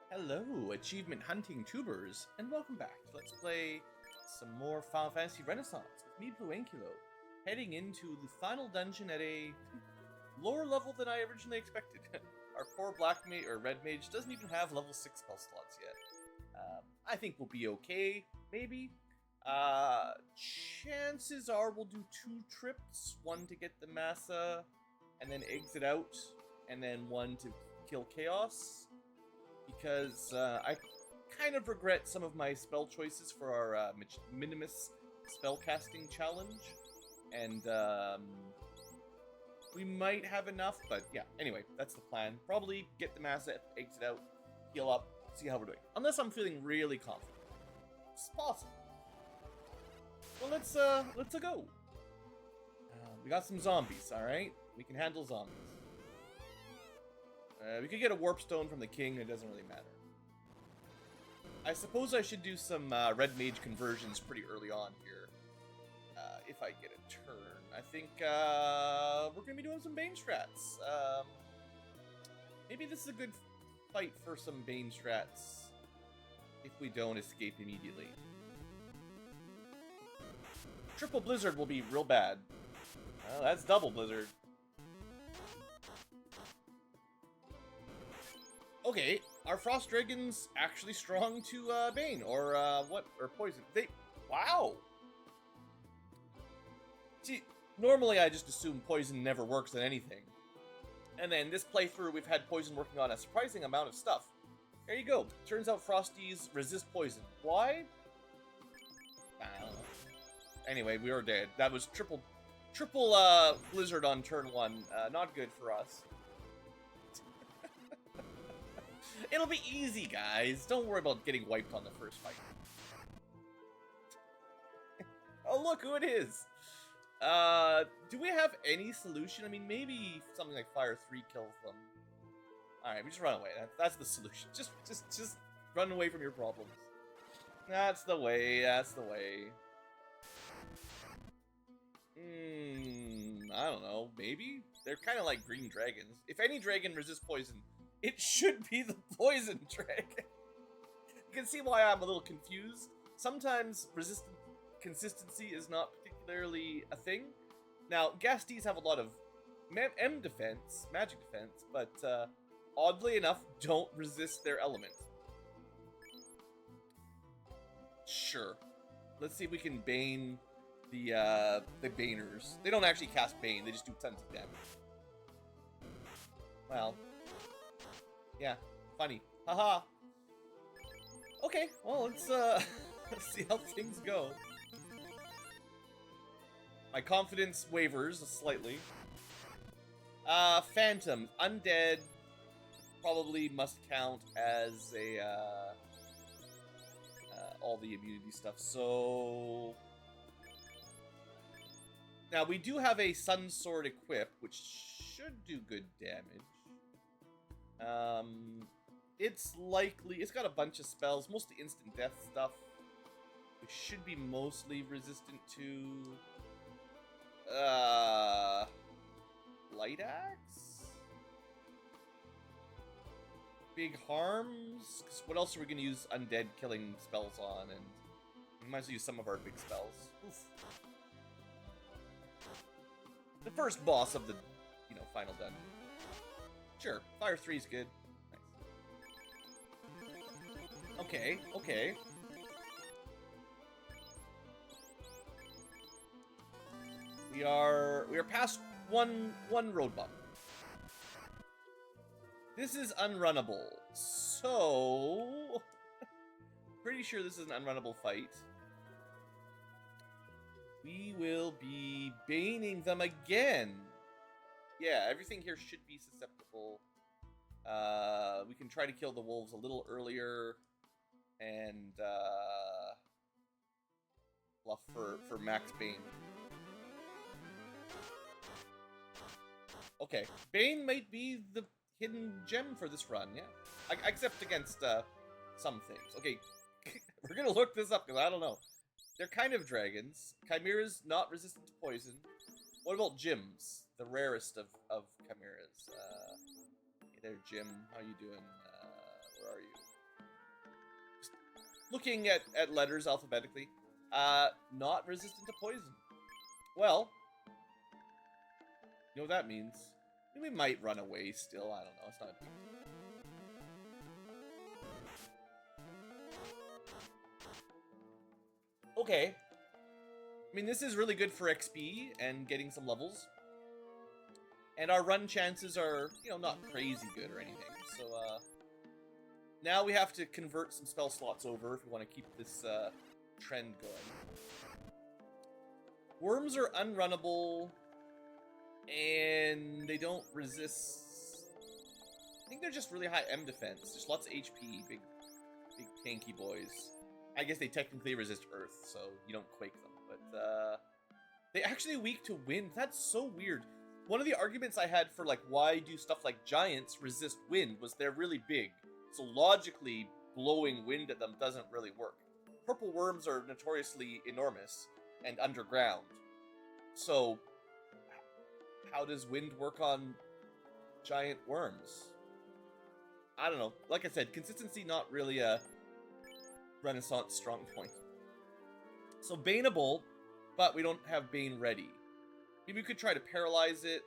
Hello, achievement hunting tubers, and welcome back to Let's Play some more Final Fantasy Renaissance with me, BlueAnkylo, heading into the final dungeon at a lower level than I originally expected. Our poor black mage, or red mage, doesn't even have level 6 spell slots yet. I think we'll be okay, maybe. Chances are we'll do 2 trips, one to get the Massa, and then exit out, and then one to kill Chaos. Because I kind of regret some of my spell choices for our Minimus spellcasting challenge. And we might have enough, but yeah, anyway, that's the plan. Probably get the Massa, exit out, heal up, see how we're doing. Unless I'm feeling really confident. It's possible. Well, let's go. We got some zombies, alright? We can handle zombies. We could get a warp stone from the king, it doesn't really matter. I suppose I should do some red mage conversions pretty early on here. If I get a turn. I think we're going to be doing some Bane strats. Maybe this is a good fight for some Bane strats if we don't escape immediately. Triple Blizzard will be real bad. That's double Blizzard. Okay, are Frost Dragons actually strong to Bane? Or what? Or Poison? Wow! See, normally I just assume Poison never works on anything. And then this playthrough, we've had Poison working on a surprising amount of stuff. There you go. Turns out Frosties resist Poison. Why? I don't know. Anyway, we are dead. That was triple Blizzard on turn 1. Not good for us. It'll be easy, guys. Don't worry about getting wiped on the first fight. Oh, look who it is. Do we have any solution? I mean, maybe something like Fire 3 kills them. Alright, we just run away. That's the solution. Just run away from your problems. That's the way. That's the way. I don't know. Maybe? They're kind of like green dragons. If any dragon resists poison, it should be the poison dragon. You can see why I'm a little confused. Sometimes resistant consistency is not particularly a thing. Now, Gasties have a lot of M defense, magic defense, but oddly enough, don't resist their element. Sure. Let's see if we can Bane the Baners. They don't actually cast Bane, they just do tons of damage. Well. Yeah, funny. Haha. Okay, well, let's see how things go. My confidence wavers slightly. Phantom. Undead probably must count as a, all the immunity stuff, so... Now, we do have a Sun Sword equipped, which should do good damage. It's got a bunch of spells, mostly instant death stuff. It should be mostly resistant to, Light Axe? Big harms? 'Cause what else are we gonna use undead killing spells on? And we might as well use some of our big spells. Oof. The first boss of the, final dungeon. Sure, Fire 3 is good. Nice. Okay, okay. We are past one road bump. This is unrunnable. So pretty sure this is an unrunnable fight. We will be baning them again. Yeah, everything here should be susceptible. We can try to kill the wolves a little earlier. And, bluff for Max Bane. Okay, Bane might be the hidden gem for this run, yeah. Except against, some things. Okay, we're gonna look this up, because I don't know. They're kind of dragons. Chimeras not resistant to poison. What about Gyms? The rarest of chimeras. Hey there, Jim. How you doing? Where are you? looking at letters alphabetically, not resistant to poison. Well, you know what that means? We might run away still. I don't know. It's not a big deal. Okay. I mean, this is really good for XP and getting some levels. And our run chances are, you know, not crazy good or anything. So, now we have to convert some spell slots over if we want to keep this, trend going. Worms are unrunnable, and they don't resist... I think they're just really high M defense. There's lots of HP, big tanky boys. I guess they technically resist Earth, so you don't quake them. But, they actually weak to wind. That's so weird. One of the arguments I had for, like, why do stuff like giants resist wind was they're really big. So logically, blowing wind at them doesn't really work. Purple worms are notoriously enormous and underground. So, how does wind work on giant worms? I don't know. Like I said, consistency not really a Renaissance strong point. So Baneable, but we don't have Bane ready. Maybe we could try to paralyze it.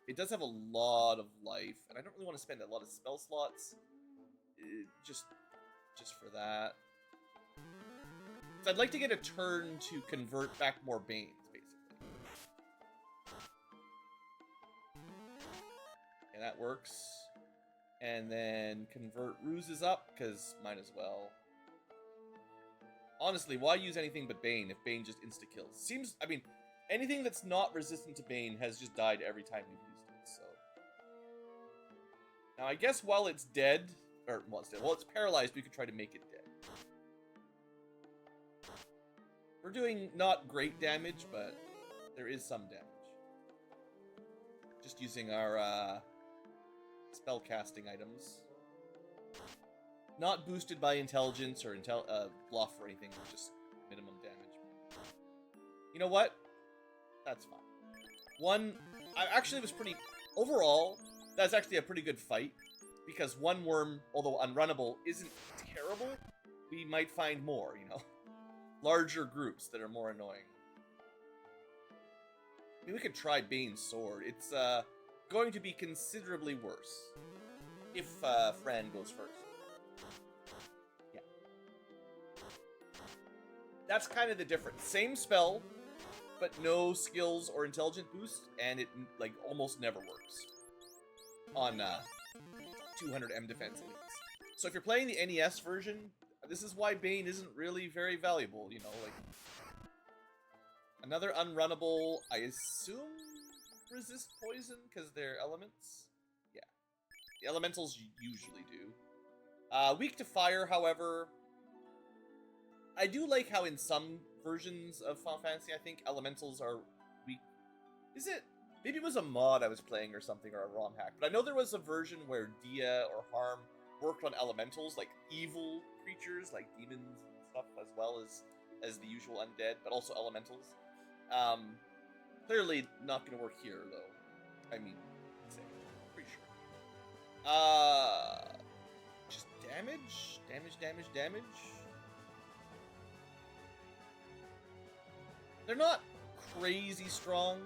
It does have a lot of life, and I don't really want to spend a lot of spell slots. Just for that. So I'd like to get a turn to convert back more Banes, basically. Okay, that works. And then convert Ruses up, because might as well. Honestly, why use anything but Bane if Bane just insta-kills? Seems, I mean, anything that's not resistant to Bane has just died every time we've used it, so. Now, I guess while it's dead, or, well, it's dead, while it's paralyzed, we could try to make it dead. We're doing not great damage, but there is some damage. Just using our, spell casting items. Not boosted by intelligence or bluff or anything, just minimum damage. You know what? That's fine. I actually was pretty... Overall, that's actually a pretty good fight. Because one worm, although unrunnable, isn't terrible. We might find more, you know? Larger groups that are more annoying. Maybe we could try Bane's Sword. It's, going to be considerably worse. If, Fran goes first. Yeah. That's kind of the difference. Same spell, but no skills or intelligence boost, and it, like, almost never works. On, 200 M defense at least. So if you're playing the NES version, this is why Bane isn't really very valuable, you know, like... Another unrunnable, I assume, resist poison, because they're elements? Yeah. The elementals usually do. Weak to fire, however... I do like how in some versions of Final Fantasy, I think, elementals are weak. Is it? Maybe it was a mod I was playing or something, or a ROM hack. But I know there was a version where Dia or Harm worked on elementals, like evil creatures, like demons and stuff, as well as the usual undead, but also elementals. Clearly not gonna work here, though. I mean, pretty sure. Just damage? Damage? They're not crazy strong.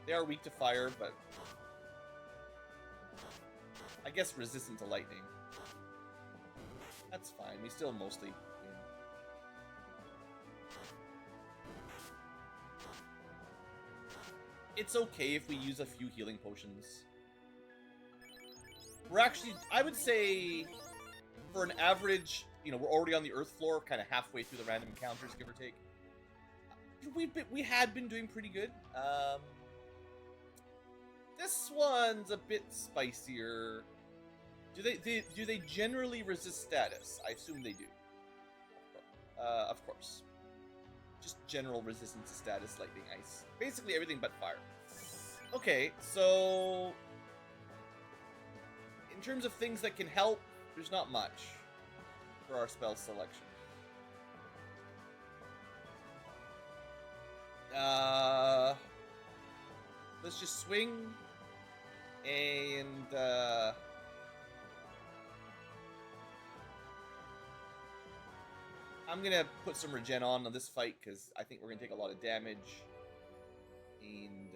They are weak to fire, but... I guess resistant to lightning. That's fine. We still mostly win. It's okay if we use a few healing potions. We're actually... I would say... For an average... You know, we're already on the Earth floor, kind of halfway through the random encounters, give or take. We had been doing pretty good. This one's a bit spicier. Do they generally resist status? I assume they do. Of course. Just general resistance to status, lightning, ice. Basically everything but fire. Okay, so... In terms of things that can help, there's not much for our spell selection. Let's just swing, and, I'm gonna put some regen on this fight because I think we're gonna take a lot of damage. And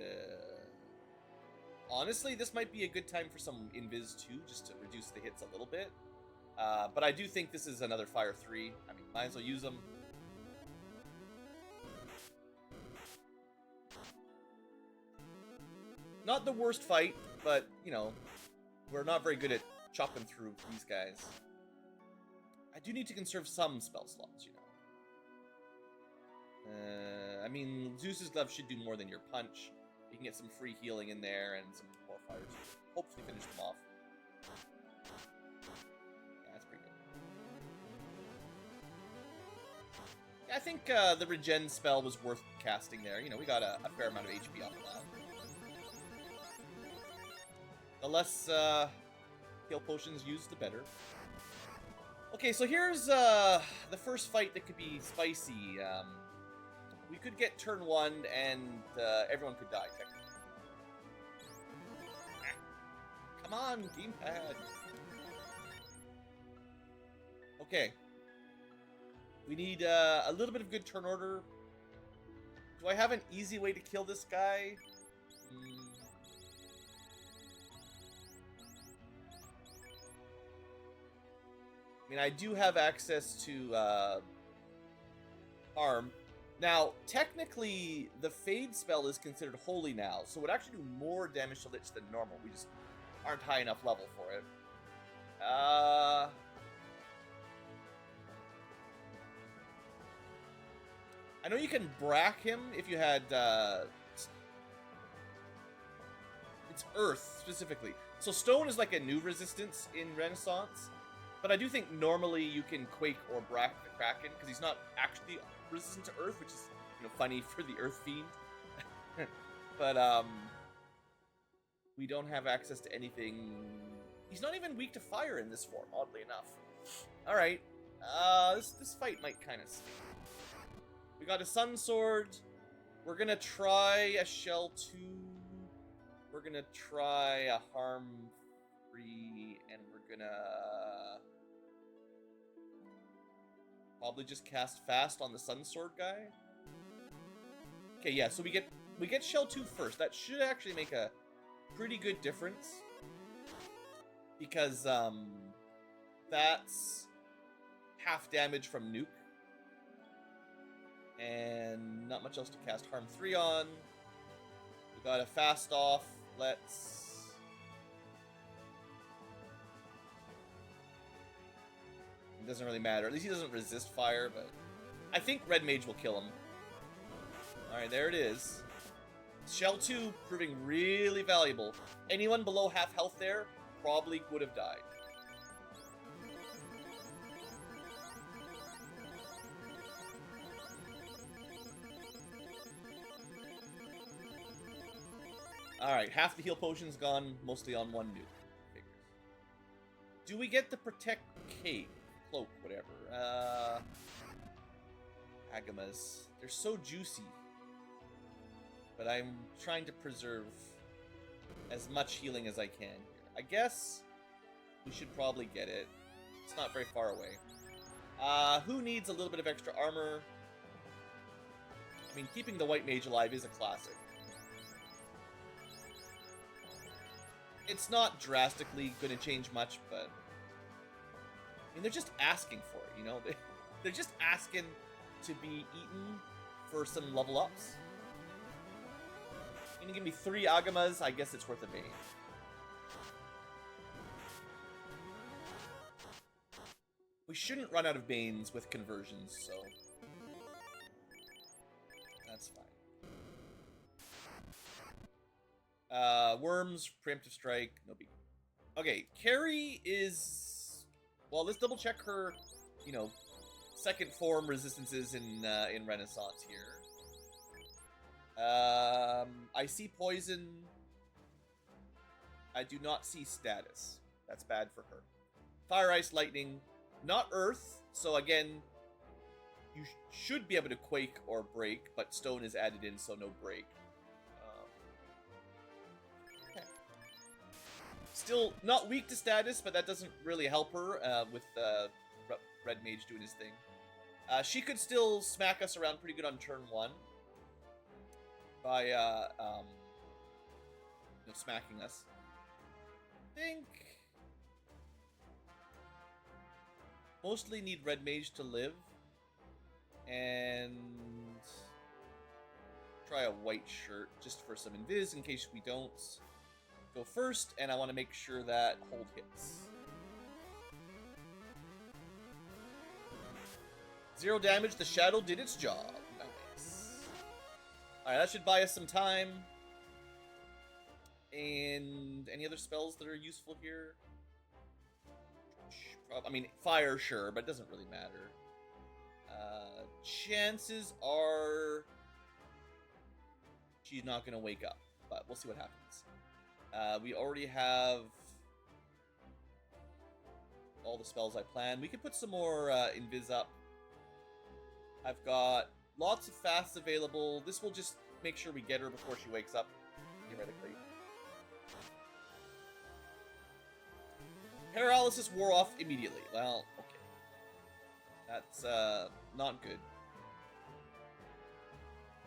honestly, this might be a good time for some invis too, just to reduce the hits a little bit. But I do think this is another fire 3. I mean, might as well use them. Not the worst fight, but, you know, we're not very good at chopping through these guys. I do need to conserve some spell slots, you know. I mean, Zeus's Glove should do more than your punch. You can get some free healing in there and some more fires. Hopefully finish them off. Yeah, that's pretty good. Yeah, I think the regen spell was worth casting there. You know, we got a fair amount of HP off of that. The less heal potions used, the better. Okay, so here's the first fight that could be spicy. We could get turn 1 and everyone could die, technically. Come on, gamepad. Okay. We need a little bit of good turn order. Do I have an easy way to kill this guy? I mean, I do have access to harm. Now, technically, the Fade spell is considered holy now, so it would actually do more damage to Lich than normal. We just aren't high enough level for it. I know you can brack him if you had... it's Earth, specifically. So Stone is like a new resistance in Renaissance. But I do think normally you can Quake or brack the Kraken, because he's not actually resistant to Earth, which is, you know, funny for the Earth Fiend. But, we don't have access to anything... He's not even weak to fire in this form, oddly enough. Alright. This fight might kind of stink. We got a Sun Sword. We're gonna try a Shell 2. We're gonna try a Harm 3. And we're gonna... probably just cast Fast on the Sun Sword guy. Okay, yeah, so we get Shell 2 first. That should actually make a pretty good difference. Because, that's half damage from Nuke. And not much else to cast Harm 3 on. We got a Fast off. Let's... It doesn't really matter. At least he doesn't resist fire, but... I think Red Mage will kill him. Alright, there it is. Shell 2 proving really valuable. Anyone below half health there probably would have died. Alright, half the heal potion's gone, mostly on one nuke. Figures. Do we get the Protect Cape? Cloak, whatever. Agamas. They're so juicy. But I'm trying to preserve as much healing as I can here. I guess we should probably get it. It's not very far away. Who needs a little bit of extra armor? I mean, keeping the White Mage alive is a classic. It's not drastically going to change much, but... I mean, they're just asking for it, you know? They're just asking to be eaten for some level ups. You're gonna give me 3 Agamas, I guess it's worth a bait. We shouldn't run out of Banes with conversions, so... that's fine. Worms, Preemptive Strike, no big. Okay, Carrie is... well, let's double check her, you know, second form resistances in Renaissance here. I see Poison. I do not see Status. That's bad for her. Fire, Ice, Lightning. Not Earth, so again, you should be able to Quake or Break, but Stone is added in, so no Break. Okay. Still not weak to Status, but that doesn't really help her with Red Mage doing his thing. She could still smack us around pretty good on turn 1 by smacking us. I think mostly need red mage to live, and try a white shirt just for some invis in case we don't go first, and I want to make sure that hold hits. 0 damage, the shadow did its job. Nice. Alright, that should buy us some time. And any other spells that are useful here? I mean, fire, sure, but it doesn't really matter. Chances are she's not going to wake up, but we'll see what happens. We already have all the spells I planned. We can put some more invis up. I've got lots of fasts available. This will just make sure we get her before she wakes up, theoretically. Paralysis wore off immediately. Well, okay. That's, not good.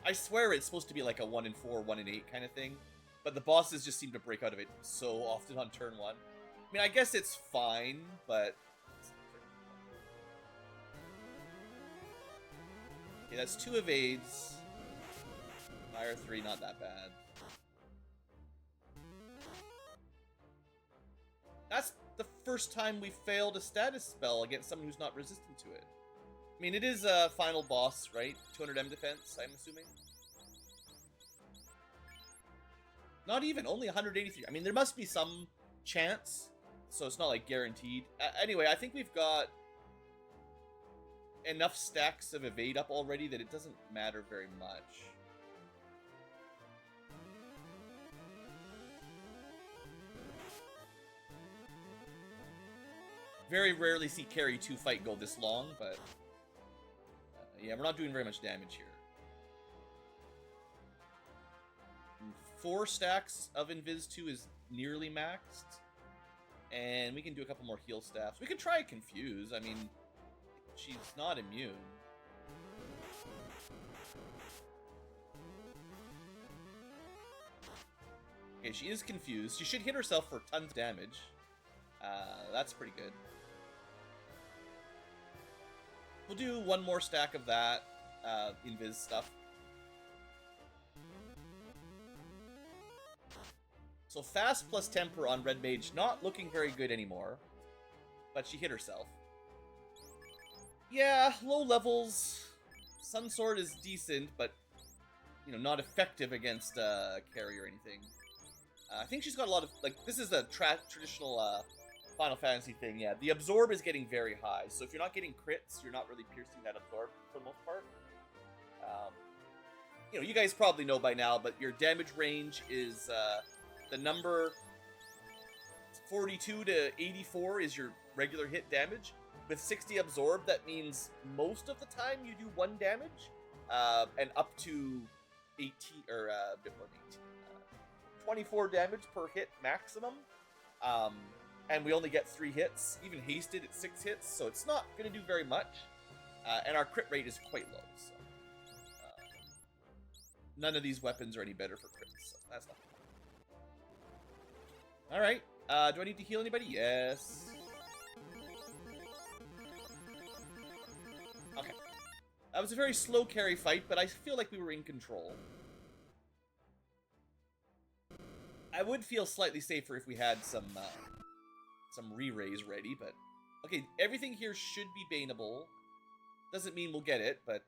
I swear it's supposed to be like a 1 in 4, 1 in 8 kind of thing, but the bosses just seem to break out of it so often on turn 1. I mean, I guess it's fine, but... Okay, that's 2 evades. Fire 3, not that bad. That's the first time we failed a status spell against someone who's not resistant to it. I mean, it is a final boss, right? 200M defense, I'm assuming. Not even, only 183. I mean, there must be some chance, so it's not like guaranteed. Anyway, I think we've got enough stacks of evade up already that it doesn't matter very much. Very rarely see carry 2 fight go this long, but yeah, we're not doing very much damage here. 4 stacks of Invis 2 is nearly maxed, and we can do a couple more heal staffs. We can try Confuse. I mean, she's not immune. Okay, she is confused. She should hit herself for tons of damage. That's pretty good. We'll do 1 more stack of that invis stuff. So fast plus temper on red mage, not looking very good anymore, but she hit herself. Yeah, low levels. Sun Sword is decent, but you know, not effective against carry or anything. I think she's got a lot of, like, this is a traditional Final Fantasy thing, yeah. The absorb is getting very high, so if you're not getting crits, you're not really piercing that absorb for the most part. You know, you guys probably know by now, but your damage range is the number 42 to 84 is your regular hit damage. With 60 absorb, that means most of the time you do 1 damage, and up to 18, or a bit more than 18. 24 damage per hit maximum. And we only get 3 hits. Even hasted, it's 6 hits, so it's not going to do very much. And our crit rate is quite low, so... none of these weapons are any better for crits, so that's not good. Alright, do I need to heal anybody? Yes. Okay. That was a very slow carry fight, but I feel like we were in control. I would feel slightly safer if we had some re-raise ready, but... Okay, everything here should be baneable. Doesn't mean we'll get it, but,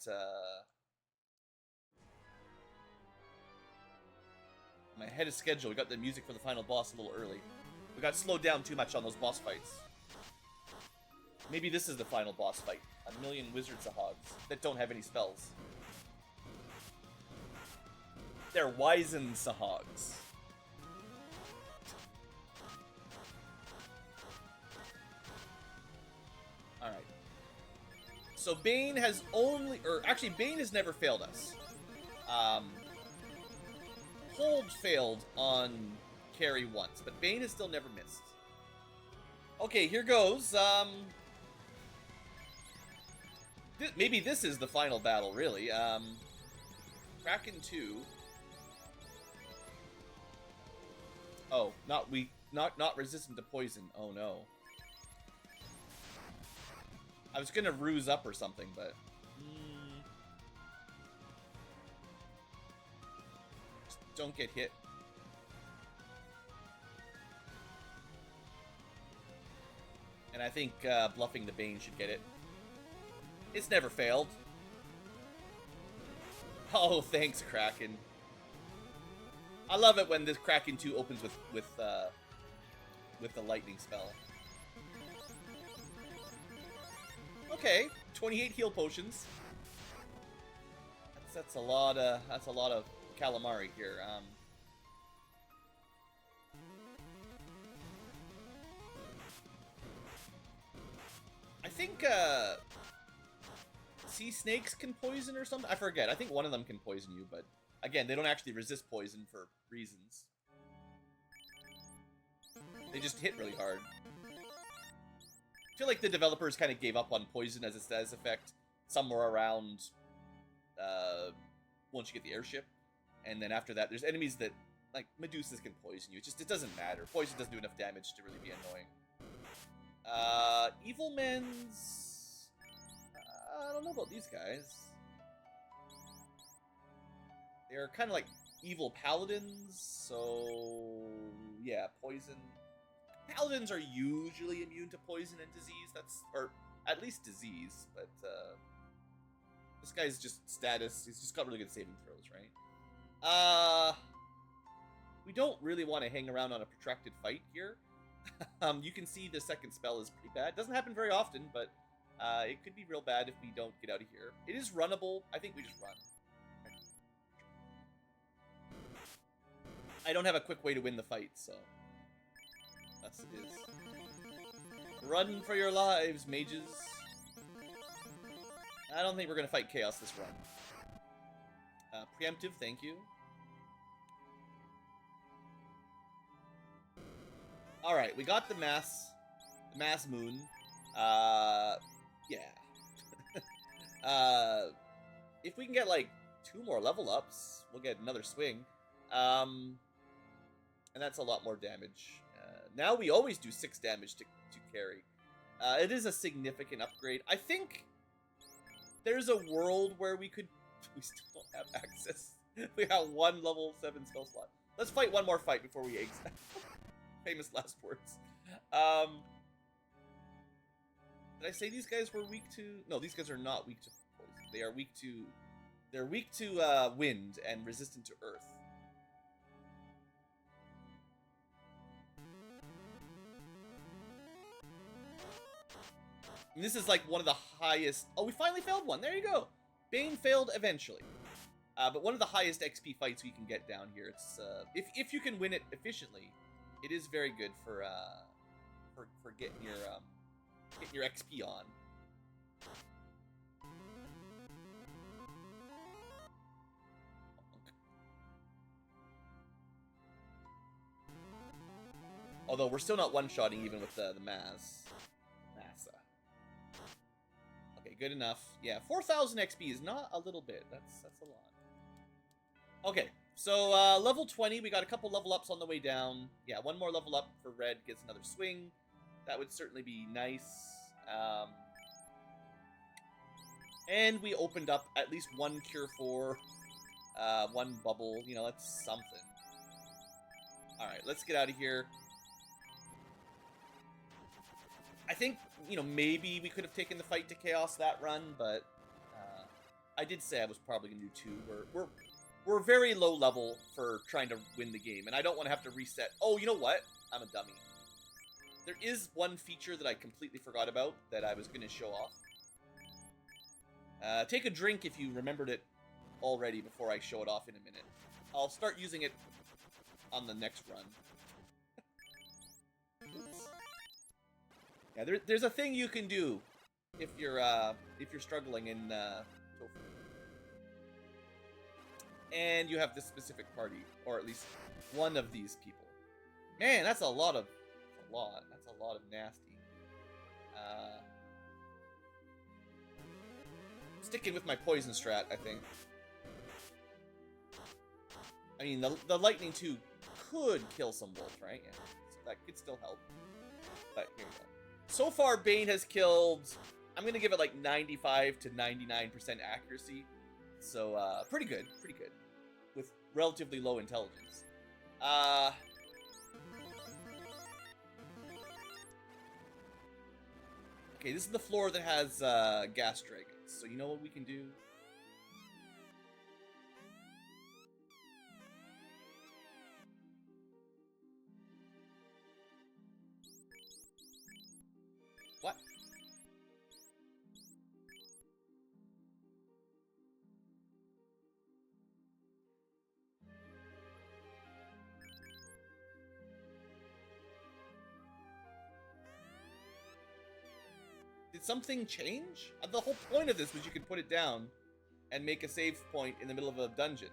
I'm ahead of schedule. We got the music for the final boss a little early. We got slowed down too much on those boss fights. Maybe this is the final boss fight. 1,000,000 wizard sahogs that don't have any spells. They're wizened sahogs. Alright. So Bane has only... or actually, Bane has never failed us. Hold failed on carry once, but Bane has still never missed. Okay, here goes. maybe this is the final battle, really. Kraken 2. Oh, not weak, not resistant to poison. Oh no. I was gonna ruse up or something, but just don't get hit. And I think bluffing the Bane should get it. It's never failed. Oh, thanks, Kraken. I love it when this Kraken 2 opens with the lightning spell. Okay, 28 heal potions. That's a lot of calamari here. I think sea snakes can poison or something. I forget. I think one of them can poison you, but again, they don't actually resist poison for reasons. They just hit really hard. I feel like the developers kind of gave up on poison as a status effect somewhere around once you get the airship, and then after that, there's enemies that like Medusas can poison you. It doesn't matter. Poison doesn't do enough damage to really be annoying. Evil Men's... I don't know about these guys. They're kind of like evil paladins, so... yeah, poison. Paladins are usually immune to poison and disease, or at least disease, but, this guy's just status, he's just got really good saving throws, right? We don't really want to hang around on a protracted fight here. You can see the second spell is pretty bad. Doesn't happen very often, but it could be real bad if we don't get out of here. It is runnable. I think we just run. I don't have a quick way to win the fight, so that's it is. Run for your lives, mages. I don't think we're gonna fight Chaos this run. Preemptive, thank you. Alright, we got the mass moon. Yeah. If we can get, like, 2 more level ups, we'll get another swing. And that's a lot more damage. Now we always do 6 damage to carry. It is a significant upgrade. I think there's a world where we still don't have access. We got 1 level 7 spell slot. Let's fight one more fight before we exit. Famous last words. Did I say these guys were weak to... No, these guys are not weak to poison. They are weak to... They're weak to wind and resistant to earth. And this is like one of the highest... Oh, we finally failed one. There you go. Bane failed eventually. But one of the highest XP fights we can get down here. It's if you can win it efficiently, it is very good for getting your XP on. Although we're still not one-shotting even with the Massa. Okay, good enough. Yeah, 4,000 XP is not a little bit. That's a lot. Okay, so level 20, we got a couple level ups on the way down. Yeah, 1 more level up for red gets another swing. That would certainly be nice. And we opened up at least 1 Cure 4, 1 bubble. You know, that's something. Alright, let's get out of here. I think, you know, maybe we could have taken the fight to Chaos that run, but I did say I was probably going to do 2. We're very low level for trying to win the game, and I don't want to have to reset. Oh, you know what? I'm a dummy. There is one feature that I completely forgot about that I was going to show off. Take a drink if you remembered it already before I show it off in a minute. I'll start using it on the next run. Oops. Yeah, there's a thing you can do if you're struggling in Tofu. And you have this specific party, or at least one of these people. Man, that's a lot of nasty. Sticking with my poison strat, I think. I mean, the lightning too could kill some wolves, right? Yeah, so that could still help. But here we go. So far, Bane has killed, I'm gonna give it like 95 to 99% accuracy. So, pretty good, with relatively low intelligence. Okay, this is the floor that has, gas dragons. So you know what we can do? What? Did something change? The whole point of this was you could put it down and make a save point in the middle of a dungeon.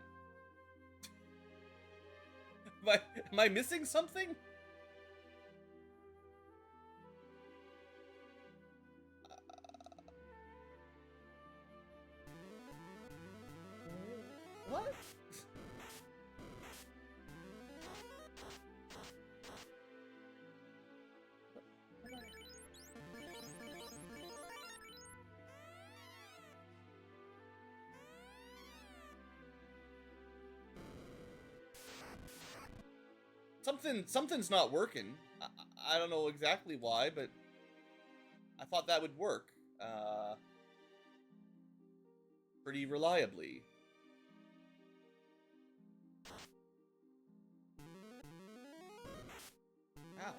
Am I missing something? What? Something's not working. I don't know exactly why, but I thought that would work. Pretty reliably. Ow.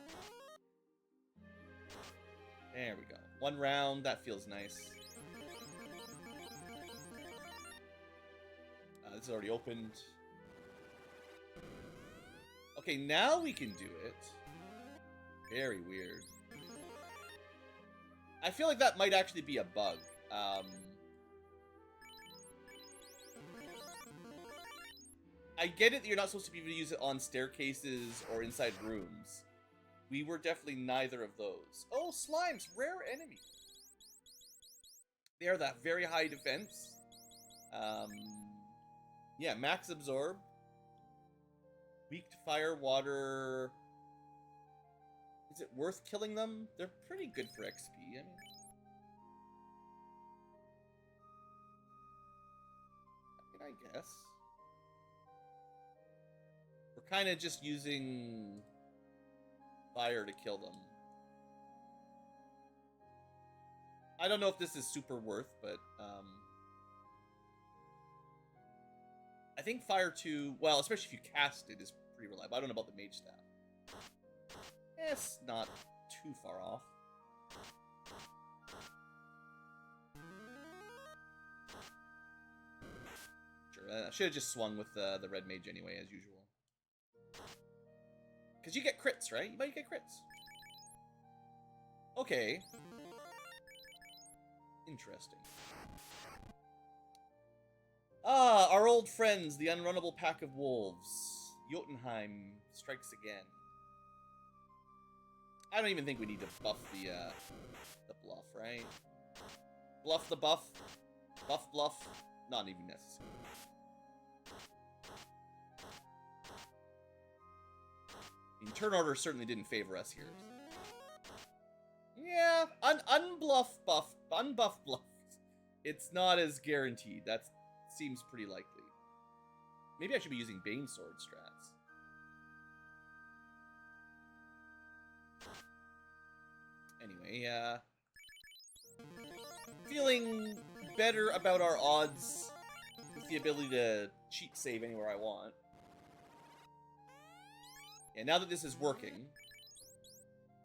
There we go. One round, that feels nice. This is already opened. Okay, now we can do it. Very weird. I feel like that might actually be a bug. I get it that you're not supposed to be able to use it on staircases or inside rooms. We were definitely neither of those. Oh, slimes, rare enemy. They are that very high defense. Yeah, max absorb. Weak to fire, water. Is it worth killing them? They're pretty good for XP. I mean, I guess. We're kind of just using fire to kill them. I don't know if this is super worth, but I think fire 2, well, especially if you cast it, is pretty reliable. I don't know about the mage staff. It's not too far off. Sure, I should have just swung with the red mage anyway, as usual. Because you get crits, right? You might get crits. Okay. Interesting. Ah, our old friends, the unrunnable pack of wolves. Jotunheim strikes again. I don't even think we need to buff the bluff, right? Bluff the buff. Buff bluff. Not even necessary. I mean, turn order certainly didn't favor us here. Yeah, unbuff bluff. It's not as guaranteed. That seems pretty likely. Maybe I should be using Bane Sword strats. Anyway, feeling better about our odds with the ability to cheat save anywhere I want. Yeah, now that this is working,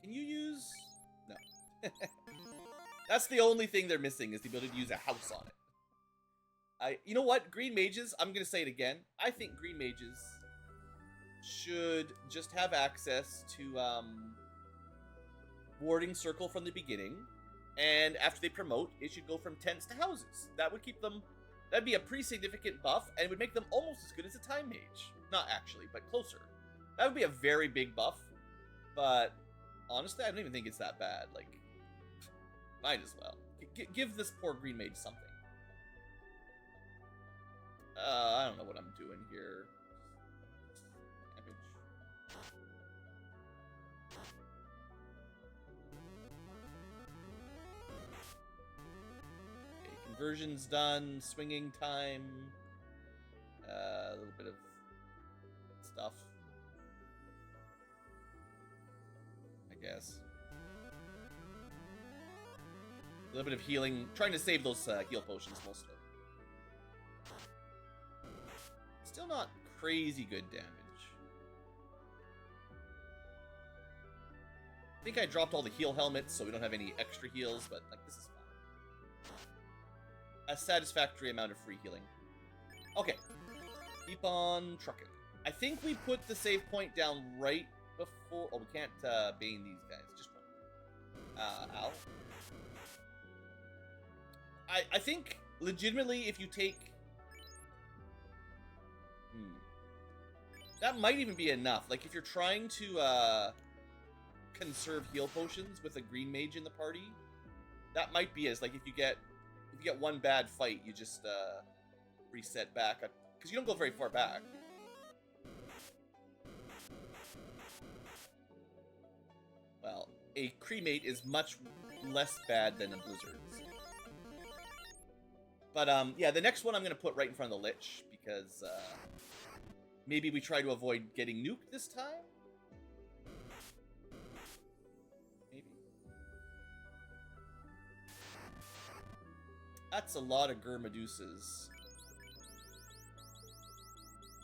can you use... No. That's the only thing they're missing, is the ability to use a house on it. You know what? Green mages, I'm going to say it again. I think green mages should just have access to warding circle from the beginning. And after they promote, it should go from tents to houses. That would keep them... That'd be a pretty significant buff, and it would make them almost as good as a time mage. Not actually, but closer. That would be a very big buff. But honestly, I don't even think it's that bad. Like, might as well. Give this poor green mage something. I don't know what I'm doing here. Damage. Okay, conversion's done. Swinging time. A little bit of stuff, I guess. A little bit of healing. Trying to save those heal potions mostly. Still not crazy good damage. I think I dropped all the heal helmets, so we don't have any extra heals, but like this is fine. A satisfactory amount of free healing. Okay. Keep on trucking. I think we put the save point down right before... Oh, we can't bane these guys. Just run. Ow. I think, legitimately, if you take... That might even be enough. Like, if you're trying to conserve heal potions with a green mage in the party, that might be as, like, if you get one bad fight, you just reset back. Because you don't go very far back. Well, a cremate is much less bad than a blizzard. But, yeah, the next one I'm going to put right in front of the Lich, because, maybe we try to avoid getting nuked this time? Maybe. That's a lot of Gurmedusas.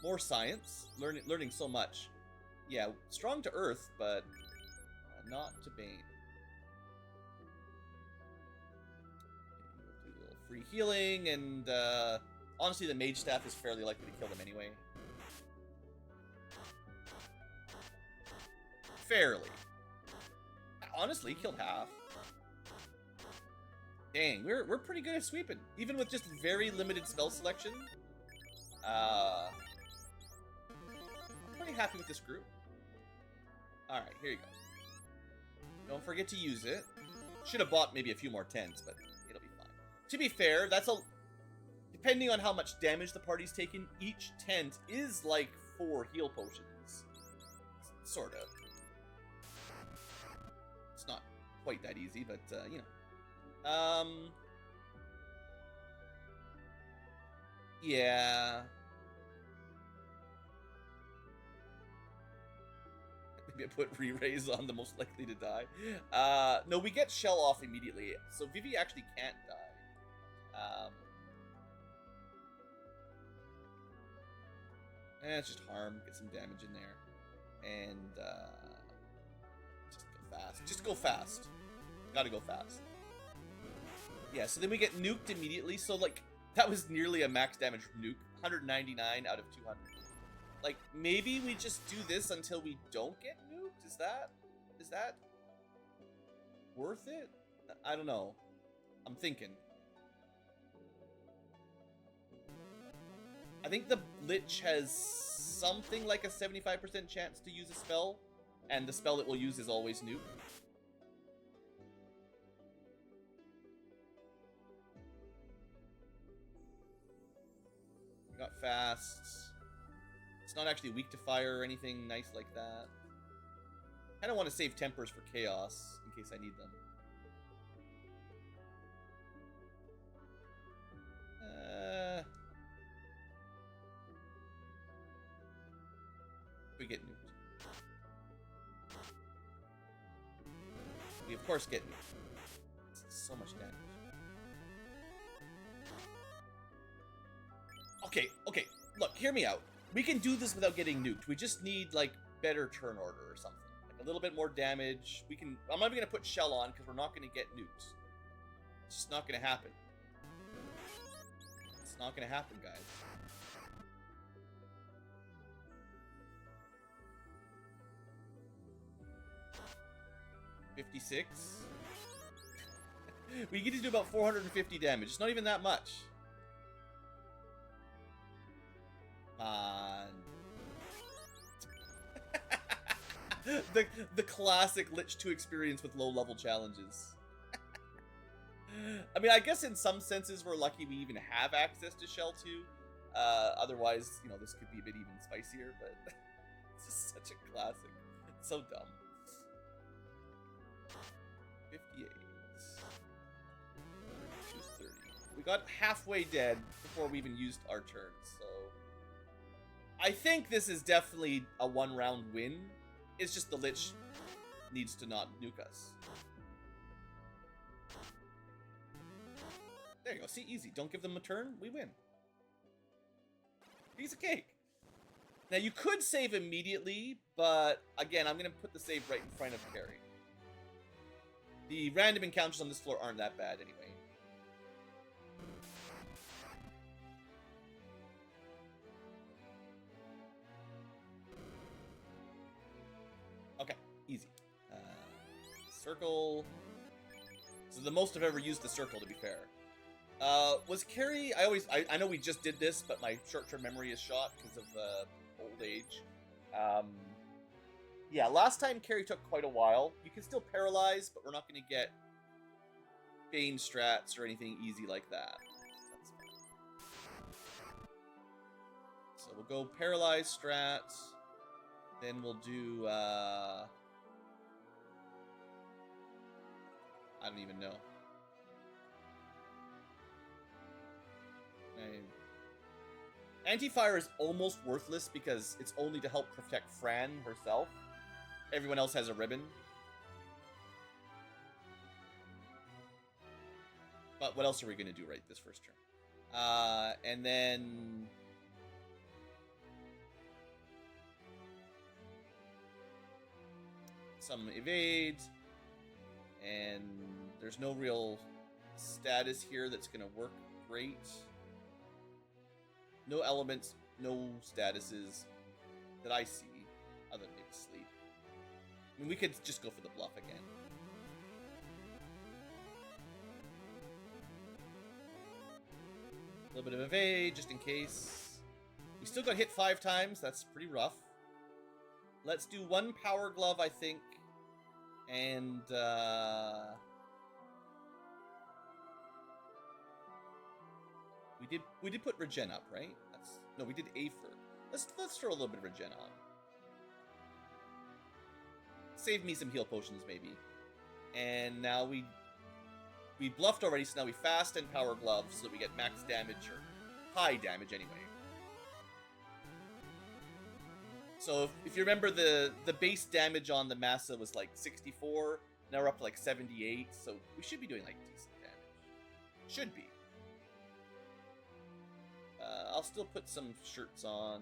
More science. Learning so much. Yeah, strong to earth, but not to bane. We'll do a little free healing, and honestly, the mage staff is fairly likely to kill them anyway. Fairly. Honestly, killed half. Dang, we're pretty good at sweeping, even with just very limited spell selection. I'm pretty happy with this group. All right, here you go. Don't forget to use it. Should have bought maybe a few more tents, but it'll be fine. To be fair, depending on how much damage the party's taken, each tent is like 4 heal potions. Sort of. It's not quite that easy, but, you know. Yeah. Maybe I put re-raise on the most likely to die. No, we get shell off immediately, so Vivi actually can't die. It's just harm, get some damage in there. And, just go fast. Just go fast. Gotta go fast. Yeah, so then we get nuked immediately, so, like, that was nearly a max damage nuke. 199 out of 200. Like, maybe we just do this until we don't get nuked? Is that worth it? I don't know. I'm thinking. I think the Lich has something like a 75% chance to use a spell, and the spell it will use is always nuke. We got fast. It's not actually weak to fire or anything nice like that. I don't want to save tempers for chaos in case I need them. We get nuked. We of course get nuked. It's so much damage. Okay, look, hear me out. We can do this without getting nuked. We just need, like, better turn order or something. Like, a little bit more damage. I'm not even gonna put shell on, because we're not gonna get nuked. It's just not gonna happen. It's not gonna happen, guys. $56. We get to do about 450 damage. It's not even that much. Come on. the classic Lich 2 experience with low-level challenges. I mean, I guess in some senses we're lucky we even have access to Shell 2, Otherwise, you know, this could be a bit even spicier, but it's just such a classic. It's so dumb. 58. 230. We got halfway dead before we even used our turn, so... I think this is definitely a one-round win. It's just the Lich needs to not nuke us. There you go. See, easy. Don't give them a turn, we win. Piece of cake. Now, you could save immediately, but again, I'm going to put the save right in front of Carrie. The random encounters on this floor aren't that bad anyway. Okay, easy. Circle. So the most I've ever used the circle, to be fair. Was Carrie... I know we just did this, but my short-term memory is shot because of old age. Yeah, last time Carrie took quite a while. You can still paralyze, but we're not going to get Bane strats or anything easy like that. That's fine. So we'll go paralyze strats. Then we'll do... I don't even know. Anti-fire is almost worthless because it's only to help protect Fran herself. Everyone else has a ribbon. But what else are we going to do right this first turn? And then... some evade. And there's no real status here that's going to work great. No elements, no statuses that I see, other than maybe sleep. I mean, we could just go for the bluff again. A little bit of evade, just in case. We still got hit 5 times, that's pretty rough. Let's do 1 power glove, I think. And, We did put regen up, right? No, we did Aether. Let's throw a little bit of regen on. Save me some heal potions, maybe. And now we bluffed already, so now we fast and power gloves so that we get max damage, or high damage anyway. So if you remember, the base damage on the Massa was like 64. Now we're up to like 78, so we should be doing like decent damage. Should be. I'll still put some shirts on,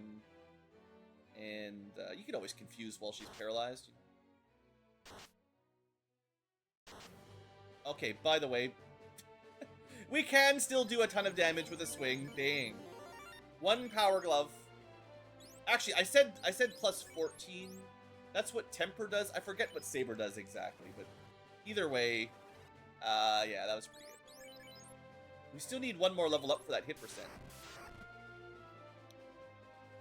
and you can always confuse while she's paralyzed. Okay, by the way, we can still do a ton of damage with a swing. Dang. 1 power glove. Actually, I said plus 14. That's what Temper does. I forget what Saber does exactly, but either way, yeah, that was pretty good. We still need 1 more level up for that hit percent.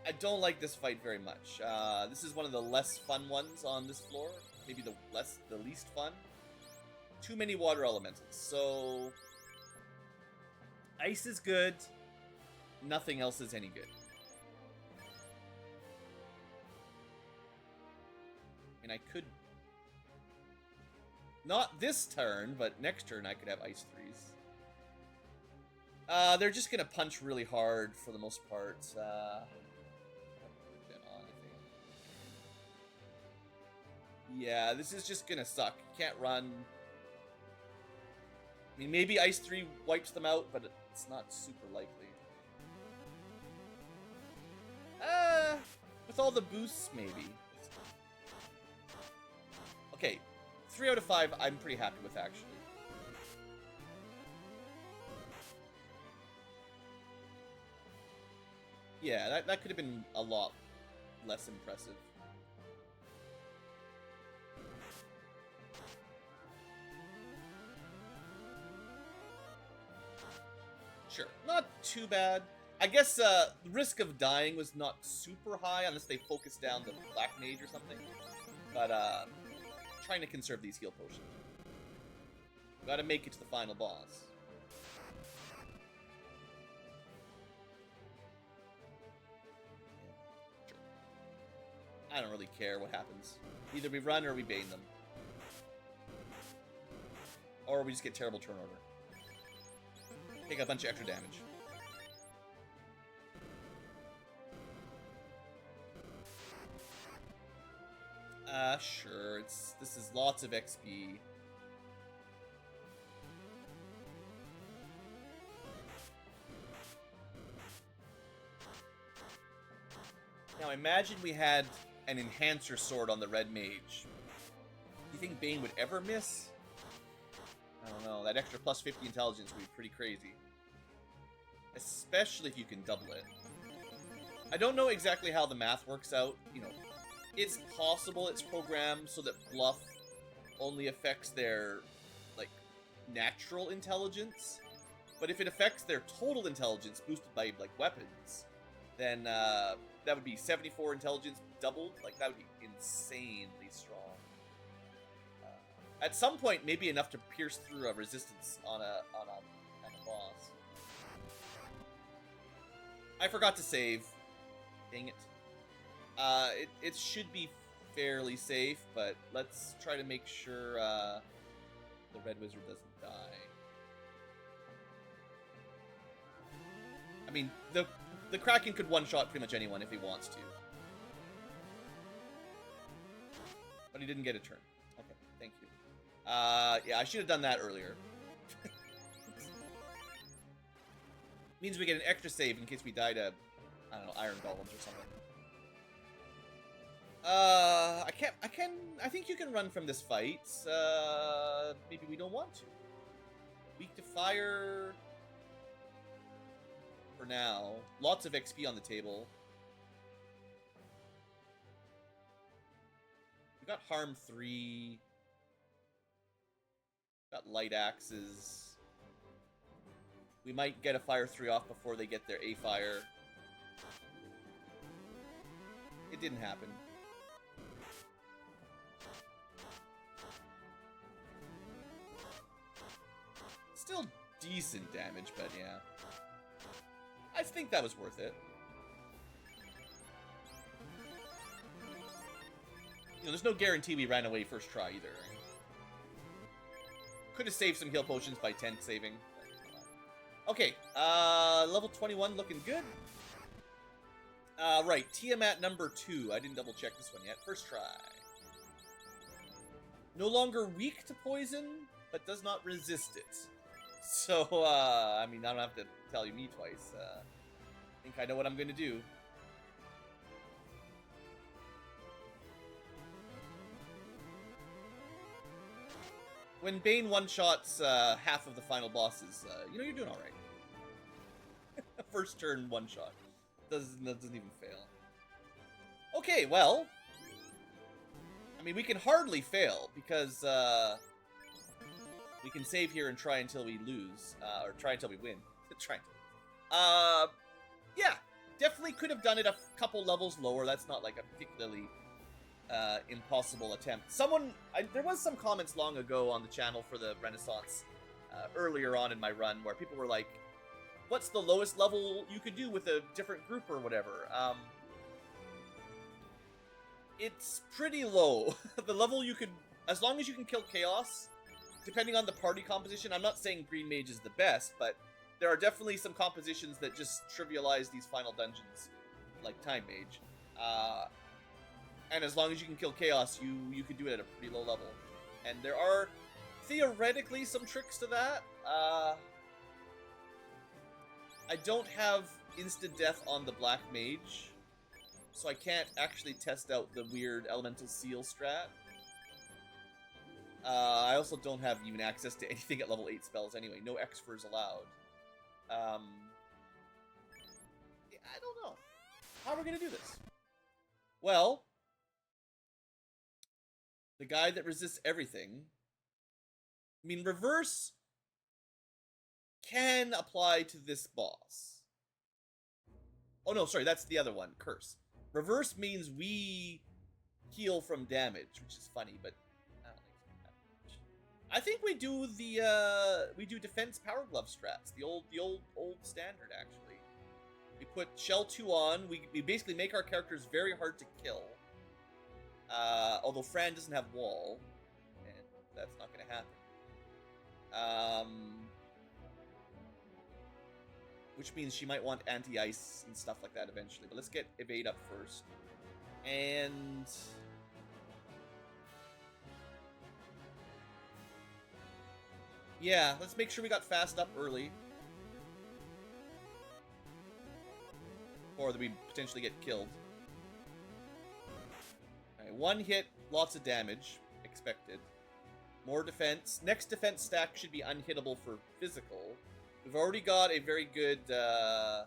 I don't like this fight very much. This is one of the less fun ones on this floor. Maybe the least fun. Too many water elementals. So ice is good. Nothing else is any good. And I could... not this turn, but next turn I could have ice 3s. They're just gonna punch really hard for the most part. Yeah, this is just gonna suck. You can't run. I mean, maybe Ice 3 wipes them out, but it's not super likely. With all the boosts, maybe. Okay, 3 out of 5 I'm pretty happy with, actually. Yeah, that could have been a lot less impressive. Sure, not too bad. I guess the risk of dying was not super high unless they focused down the Black Mage or something. But trying to conserve these heal potions. Gotta make it to the final boss. care what happens. Either we run or we bane them. Or we just get terrible turn order. Take a bunch of extra damage. Sure. This is lots of XP. Now imagine we had an enhancer sword on the red mage. Do you think Bane would ever miss? I don't know. That extra plus 50 intelligence would be pretty crazy. Especially if you can double it. I don't know exactly how the math works out. You know, it's possible it's programmed so that bluff only affects their, like, natural intelligence. But if it affects their total intelligence boosted by, like, weapons, then that would be 74 intelligence doubled. Like, that would be insanely strong. At some point, maybe enough to pierce through a resistance on a boss. I forgot to save. Dang it. It should be fairly safe, but let's try to make sure the Red Wizard doesn't die. I mean, the Kraken could one-shot pretty much anyone if he wants to. But he didn't get a turn. Okay, thank you. Yeah, I should have done that earlier. Means we get an extra save in case we die to, I don't know, Iron Golems or something. I think you can run from this fight. Maybe we don't want to. Weak to fire. For now. Lots of XP on the table. We got harm 3. Got light axes. We might get a fire 3 off before they get their A fire. It didn't happen. Still decent damage, but yeah. I think that was worth it. You know, there's no guarantee we ran away first try either. Could have saved some heal potions by 10 saving. Okay, level 21 looking good. Right, Tiamat number 2. I didn't double check this one yet. First try. No longer weak to poison, but does not resist it. So, I mean, I don't have to tell you me twice. I think I know what I'm going to do. When Bane one-shots half of the final bosses, you know, you're doing alright. First turn one-shot. Doesn't even fail. Okay, well. I mean, we can hardly fail, because we can save here and try until we lose. Or try until we win. Try until. Yeah. Definitely could have done it a couple levels lower. That's not like a particularly impossible attempt. There was some comments long ago on the channel for the Renaissance earlier on in my run where people were like, what's the lowest level you could do with a different group or whatever? It's pretty low. The level you could, as long as you can kill Chaos, depending on the party composition, I'm not saying Green Mage is the best, but there are definitely some compositions that just trivialize these final dungeons, like Time Mage. And as long as you can kill Chaos, you could do it at a pretty low level. And there are, theoretically, some tricks to that. I don't have instant death on the Black Mage, so I can't actually test out the weird Elemental Seal strat. I also don't have even access to anything at level 8 spells anyway. No X-Furs allowed. I don't know. How are we going to do this? Well, the guy that resists everything. I mean, reverse can apply to this boss. Oh no, sorry, that's the other one, curse. Reverse means we heal from damage, which is funny, but I don't think it's that much. I think we do defense power glove strats, the old standard actually. We put shell 2 on, we basically make our characters very hard to kill. Although Fran doesn't have wall, and that's not going to happen. Which means she might want anti-ice and stuff like that eventually. But let's get evade up first. And... yeah, let's make sure we got fast up early. Or that we potentially get killed. Alright, one hit, lots of damage. Expected. More defense. Next defense stack should be unhittable for physical. We've already got a very good, I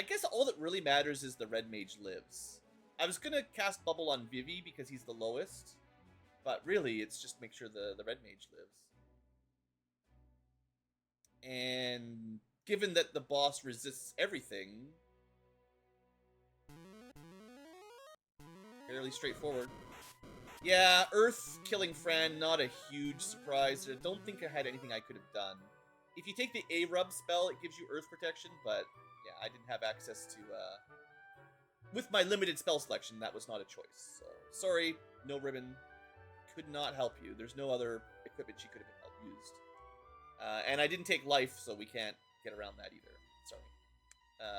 guess all that really matters is the red mage lives. I was gonna cast Bubble on Vivi because he's the lowest. But really, it's just make sure the red mage lives. And given that the boss resists everything, fairly straightforward. Yeah, Earth killing Fran, not a huge surprise. I don't think I had anything I could have done. If you take the A-Rub spell, it gives you Earth protection, but yeah, I didn't have access to, with my limited spell selection, that was not a choice. So, sorry, no ribbon. Could not help you. There's no other equipment she could have used. And I didn't take life, so we can't get around that either. Sorry.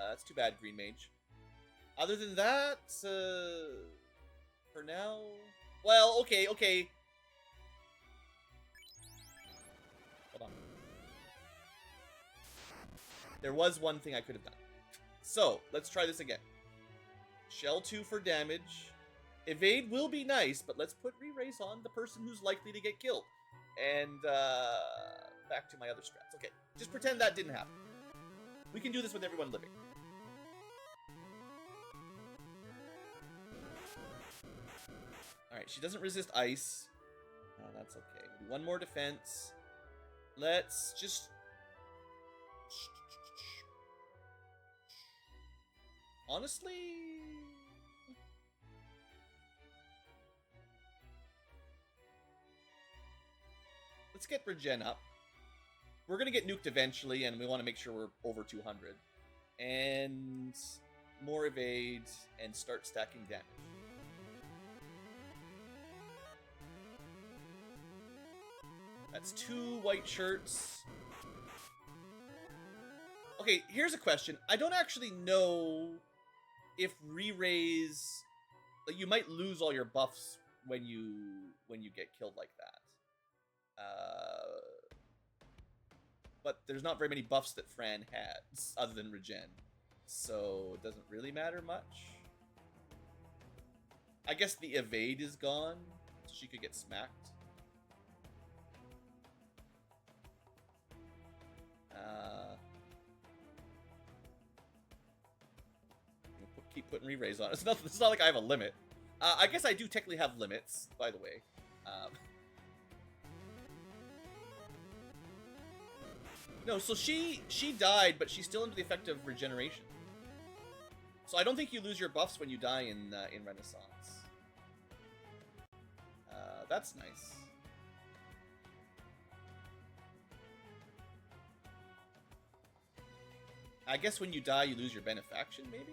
That's too bad, Green Mage. Other than that, for now... well, okay. Hold on. There was one thing I could have done. So, let's try this again. Shell 2 for damage. Evade will be nice, but let's put re-raise on the person who's likely to get killed. And, back to my other strats. Okay, just pretend that didn't happen. We can do this with everyone living. Alright, she doesn't resist ice. Oh, that's okay. One more defense. Let's just... honestly... let's get Regen up. We're going to get nuked eventually, and we want to make sure we're over 200. And more evade, and start stacking damage. That's 2 white shirts. Okay, here's a question. I don't actually know if re-raise... like, you might lose all your buffs when you get killed like that. But there's not very many buffs that Fran has, other than regen. So, it doesn't really matter much. I guess the evade is gone, so she could get smacked. Keep putting re-raise on. It's not like I have a limit. I guess I do technically have limits, by the way. No, so she died, but she's still under the effect of regeneration. So I don't think you lose your buffs when you die in Renaissance. That's nice. I guess when you die, you lose your benefaction, maybe?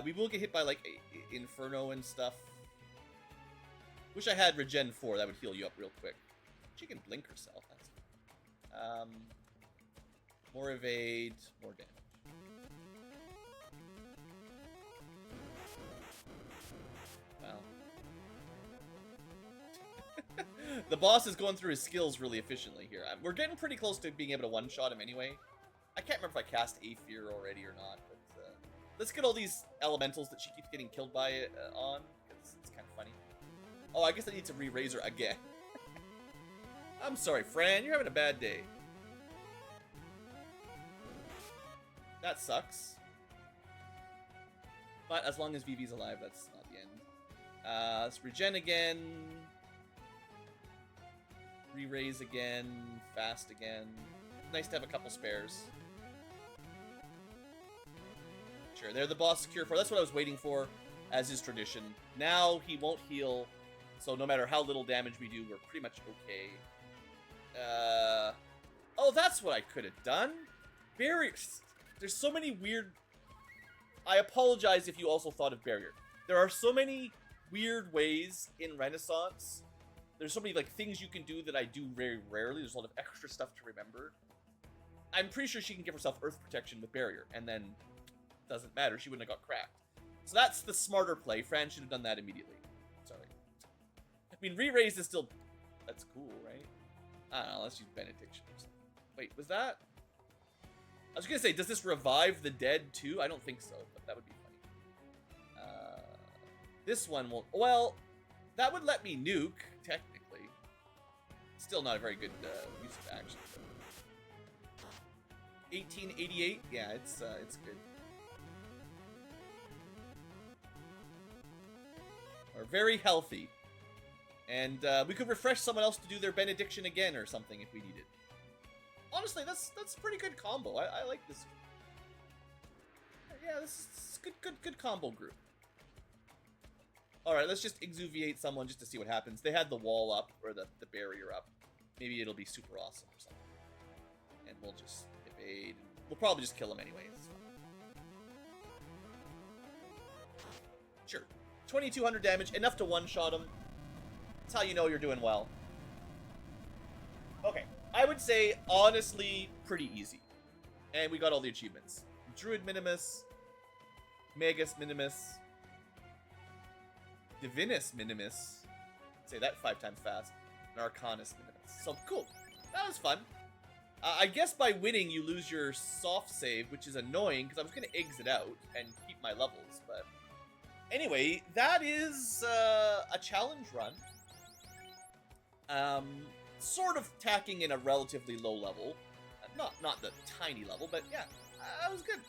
We will get hit by, like, Inferno and stuff. Wish I had Regen 4. That would heal you up real quick. She can blink herself. That's more evade, more damage. Wow. The boss is going through his skills really efficiently here. We're getting pretty close to being able to one-shot him anyway. I can't remember if I cast Aether already or not, but let's get all these elementals that she keeps getting killed by on, because it's kind of funny. Oh, I guess I need to re-raise her again. I'm sorry, Fran, you're having a bad day. That sucks. But as long as Vivi's alive, that's not the end. Let's regen again. Re-raise again. Fast again. Nice to have a couple spares. Sure, they're the boss cure for. That's what I was waiting for, as is tradition. Now he won't heal, so no matter how little damage we do, we're pretty much okay. Oh, that's what I could have done. Barriers. There's so many weird... I apologize if you also thought of barrier. There are so many weird ways in Renaissance. There's so many like things you can do that I do very rarely. There's a lot of extra stuff to remember. I'm pretty sure she can give herself earth protection with barrier, and then doesn't matter. She wouldn't have got cracked. So that's the smarter play. Fran should have done that immediately. Sorry. I mean, re-raise is still... That's cool, right? I don't know. Let's use benediction. Wait, was that... I was gonna say, does this revive the dead too? I don't think so, but that would be funny. This one will... Well, that would let me nuke, technically. Still not a very good use of action. 1888? Yeah, it's good. Are very healthy. And we could refresh someone else to do their benediction again or something if we needed. Honestly, that's a pretty good combo. I like this. Yeah, this is good combo group. Alright, let's just exuviate someone just to see what happens. They had the wall up, or the barrier up. Maybe it'll be super awesome or something. And we'll just evade. We'll probably just kill him anyways. Sure. 2200 damage, enough to one-shot him. That's how you know you're doing well. Okay. I would say, honestly, pretty easy. And we got all the achievements. Druid Minimus, Magus Minimus, Divinus Minimus, say that 5 times fast, and Arcanus Minimus. So, cool. That was fun. I guess by winning, you lose your soft save, which is annoying, because I was going to exit out and keep my levels, but... Anyway, that is a challenge run. Sort of tacking in a relatively low level. Not the tiny level, but yeah, that was good.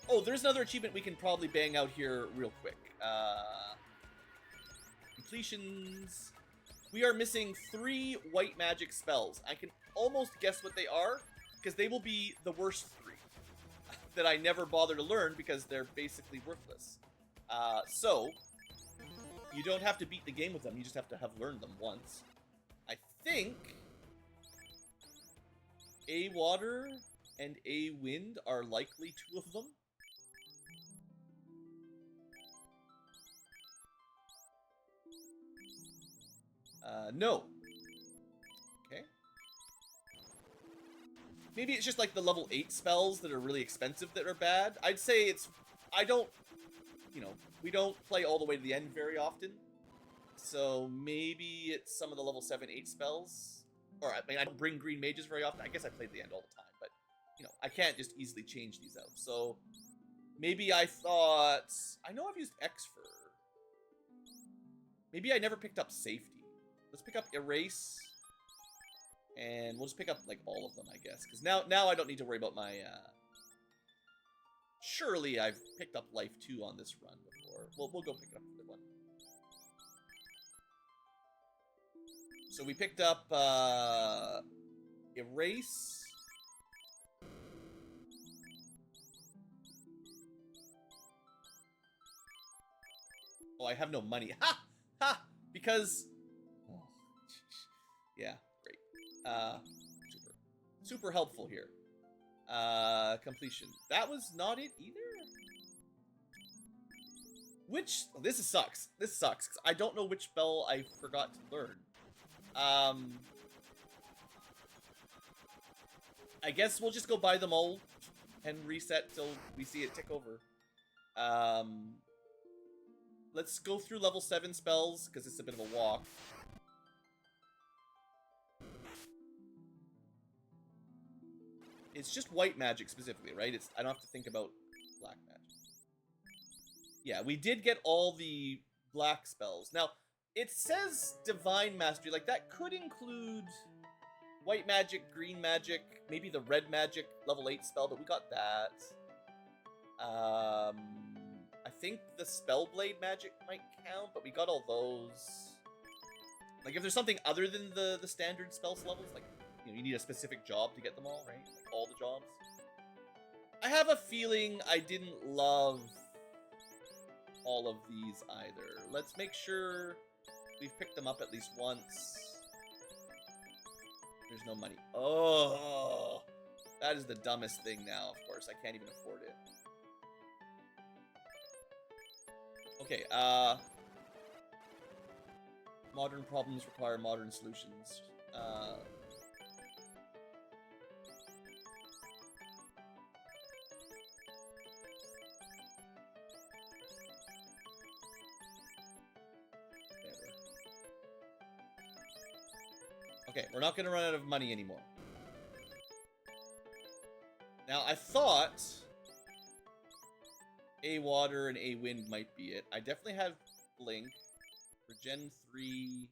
Oh, there's another achievement we can probably bang out here real quick. Completions. We are missing 3 white magic spells. I can almost guess what they are, because they will be the worst 3 that I never bother to learn because they're basically worthless. So, you don't have to beat the game with them, you just have to have learned them once. I think a water and a wind are likely 2 of them. No. Okay. Maybe it's just like the level 8 spells that are really expensive that are bad. I'd say it's... I don't... You know, we don't play all the way to the end very often. So maybe it's some of the level 7, 8 spells. Or, I mean, I don't bring green mages very often. I guess I play the end all the time. But, you know, I can't just easily change these out. So maybe I thought... I know I've used X-Fur. Maybe I never picked up Safety. Let's pick up Erase. And we'll just pick up, like, all of them, I guess. Because now I don't need to worry about my, Surely I've picked up Life 2 on this run before. We'll go pick it up for the one. So we picked up, Erase. Oh, I have no money. Ha! Ha! Because... Oh, yeah, great. Super helpful here. Completion. That was not it either? Which... Oh, this sucks. This sucks, because I don't know which spell I forgot to learn. I guess we'll just go buy them all and reset till we see it tick over. Let's go through level 7 spells, because it's a bit of a walk. It's just white magic specifically, right? I don't have to think about black magic. Yeah, we did get all the black spells. Now, it says Divine Mastery. Like, that could include white magic, green magic, maybe the red magic level 8 spell, but we got that. I think the Spellblade magic might count, but we got all those. Like, if there's something other than the standard spells levels, like, you know, you need a specific job to get them all, right? Like, all the jobs. I have a feeling I didn't love all of these either. Let's make sure we've picked them up at least once. There's no money. Oh, that is the dumbest thing now, of course. I can't even afford it. Okay, modern problems require modern solutions. Okay, we're not gonna run out of money anymore. Now, I thought A water and A wind might be it. I definitely have blink. Regen 3.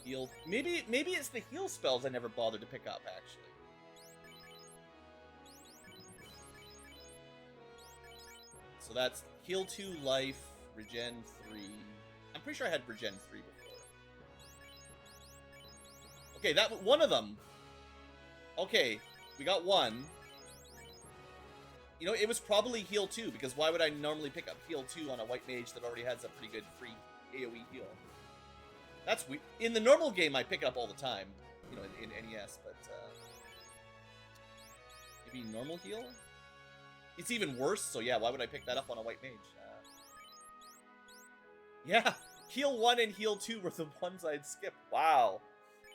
Heal. Maybe it's the heal spells I never bothered to pick up, actually. So that's heal 2 life, regen 3. I'm pretty sure I had regen 3 before. Okay, that one of them. Okay, we got one. You know, it was probably heal 2, because why would I normally pick up heal 2 on a white mage that already has a pretty good free AoE heal? That's weird. In the normal game, I pick it up all the time, you know, in NES, but maybe normal heal? It's even worse, so yeah, why would I pick that up on a white mage? Yeah, heal 1 and heal 2 were the ones I'd skip. Wow.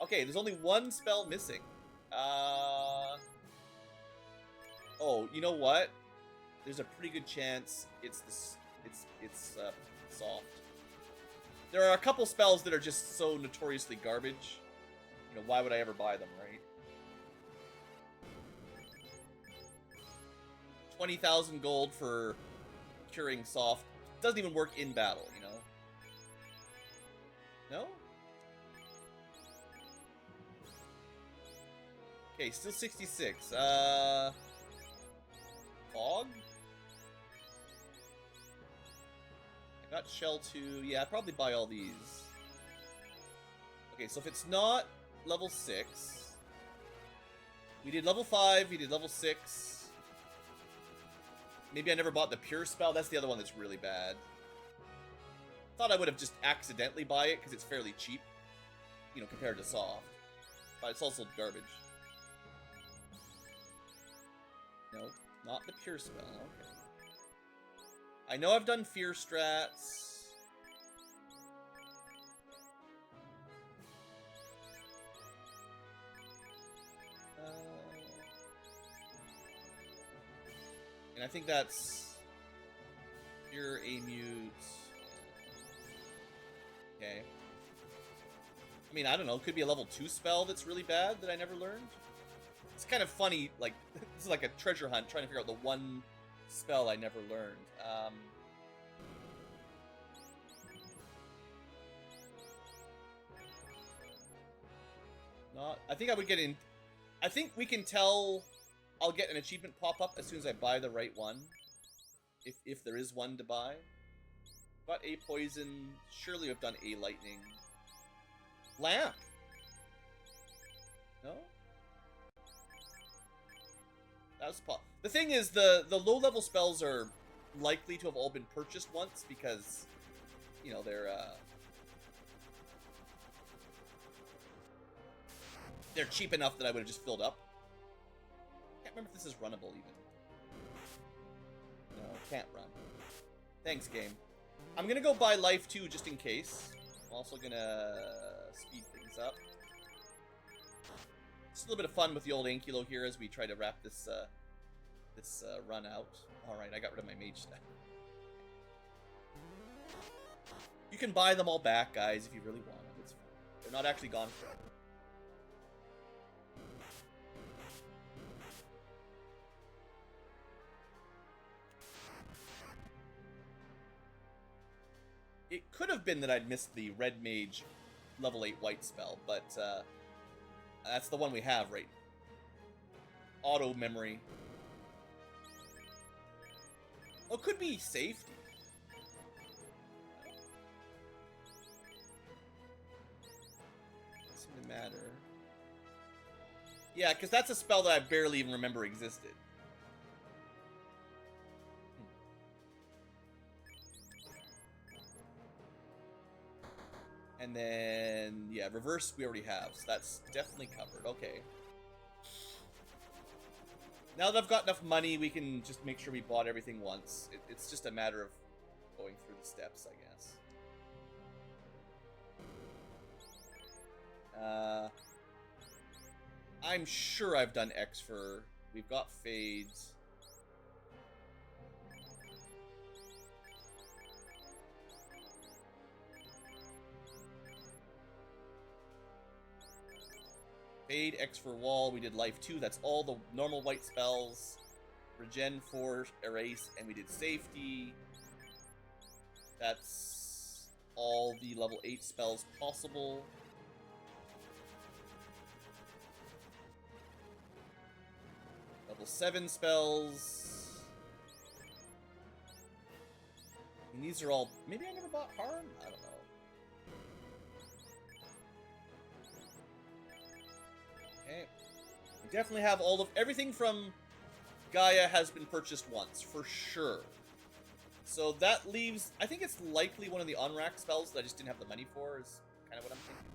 Okay, there's only one spell missing. Oh, you know what? There's a pretty good chance it's soft. There are a couple spells that are just so notoriously garbage. You know, why would I ever buy them, right? 20,000 gold for curing soft. Doesn't even work in battle, you know? No? Okay, still 66. Fog? I got Shell 2. Yeah, I'd probably buy all these. Okay, so if it's not level 6... We did level 5, we did level 6. Maybe I never bought the Pure spell. That's the other one that's really bad. Thought I would have just accidentally buy it, because it's fairly cheap. You know, compared to soft. But it's also garbage. No, not the Pure spell. Okay. I know I've done Fear strats. And I think that's Pure Amute. Okay. I mean, I don't know. Could be a level 2 spell that's really bad that I never learned. It's kind of funny, like, this is like a treasure hunt, trying to figure out the one spell I never learned. I think I would get in... I think we can tell I'll get an achievement pop up as soon as I buy the right one. If there is one to buy. Got A poison. Surely I've done A lightning. Lamp! No? That was pop. The thing is, the low-level spells are likely to have all been purchased once because, you know, they're cheap enough that I would have just filled up. Can't remember if this is runnable even. No, can't run. Thanks, game. I'm gonna go buy life 2 just in case. I'm also gonna speed things up. Just a little bit of fun with the old Ankylo here as we try to wrap this run out. Alright, I got rid of my mage stack. You can buy them all back, guys, if you really want them. It's fine. They're not actually gone forever. It could have been that I'd missed the red mage level 8 white spell, but that's the one we have right now. Auto memory. Oh, it could be safety. Doesn't seem to matter. Yeah, because that's a spell that I barely even remember existed. And then, yeah, reverse we already have, so that's definitely covered. Okay. Now that I've got enough money, we can just make sure we bought everything once. It's just a matter of going through the steps, I guess. I'm sure I've done X for... We've got Fades. Fade, X for Wall, we did Life 2, that's all the normal white spells. Regen 4, Erase, and we did Safety. That's all the level 8 spells possible. Level 7 spells. And these are all... Maybe I never bought Harm? I don't know. Okay. We definitely have all of... Everything from Gaia has been purchased once, for sure. So that leaves... I think it's likely one of the on-rack spells that I just didn't have the money for, is kind of what I'm thinking.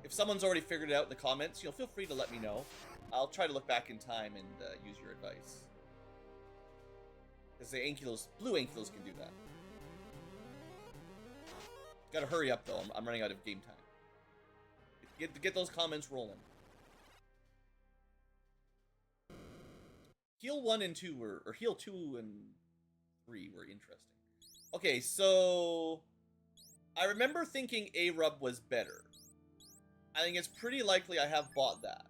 If someone's already figured it out in the comments, you know, feel free to let me know. I'll try to look back in time and use your advice. Because the Ankylos, BlueAnkylos can do that. Gotta hurry up though, I'm running out of game time. Get those comments rolling. Heal 1 and 2 were, or Heal 2 and 3 were interesting. Okay, so... I remember thinking A-Rub was better. I think it's pretty likely I have bought that.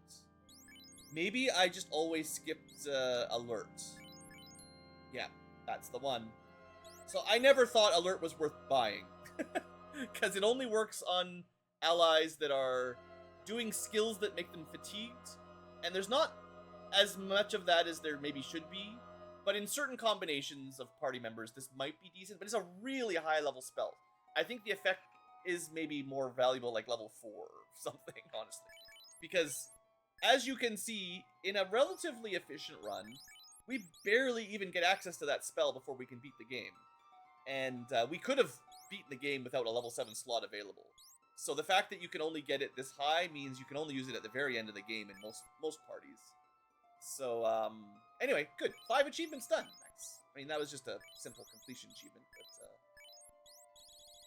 Maybe I just always skipped Alert. Yeah, that's the one. So I never thought Alert was worth buying. Because it only works on allies that are doing skills that make them fatigued. And there's not as much of that as there maybe should be. But in certain combinations of party members, this might be decent. But it's a really high level spell. I think the effect is maybe more valuable like level 4 or something, honestly. Because, as you can see, in a relatively efficient run, we barely even get access to that spell before we can beat the game. And we could have beaten the game without a level 7 slot available. So the fact that you can only get it this high means you can only use it at the very end of the game in most parties. So, anyway, good. 5 achievements done. Nice. I mean, that was just a simple completion achievement, but,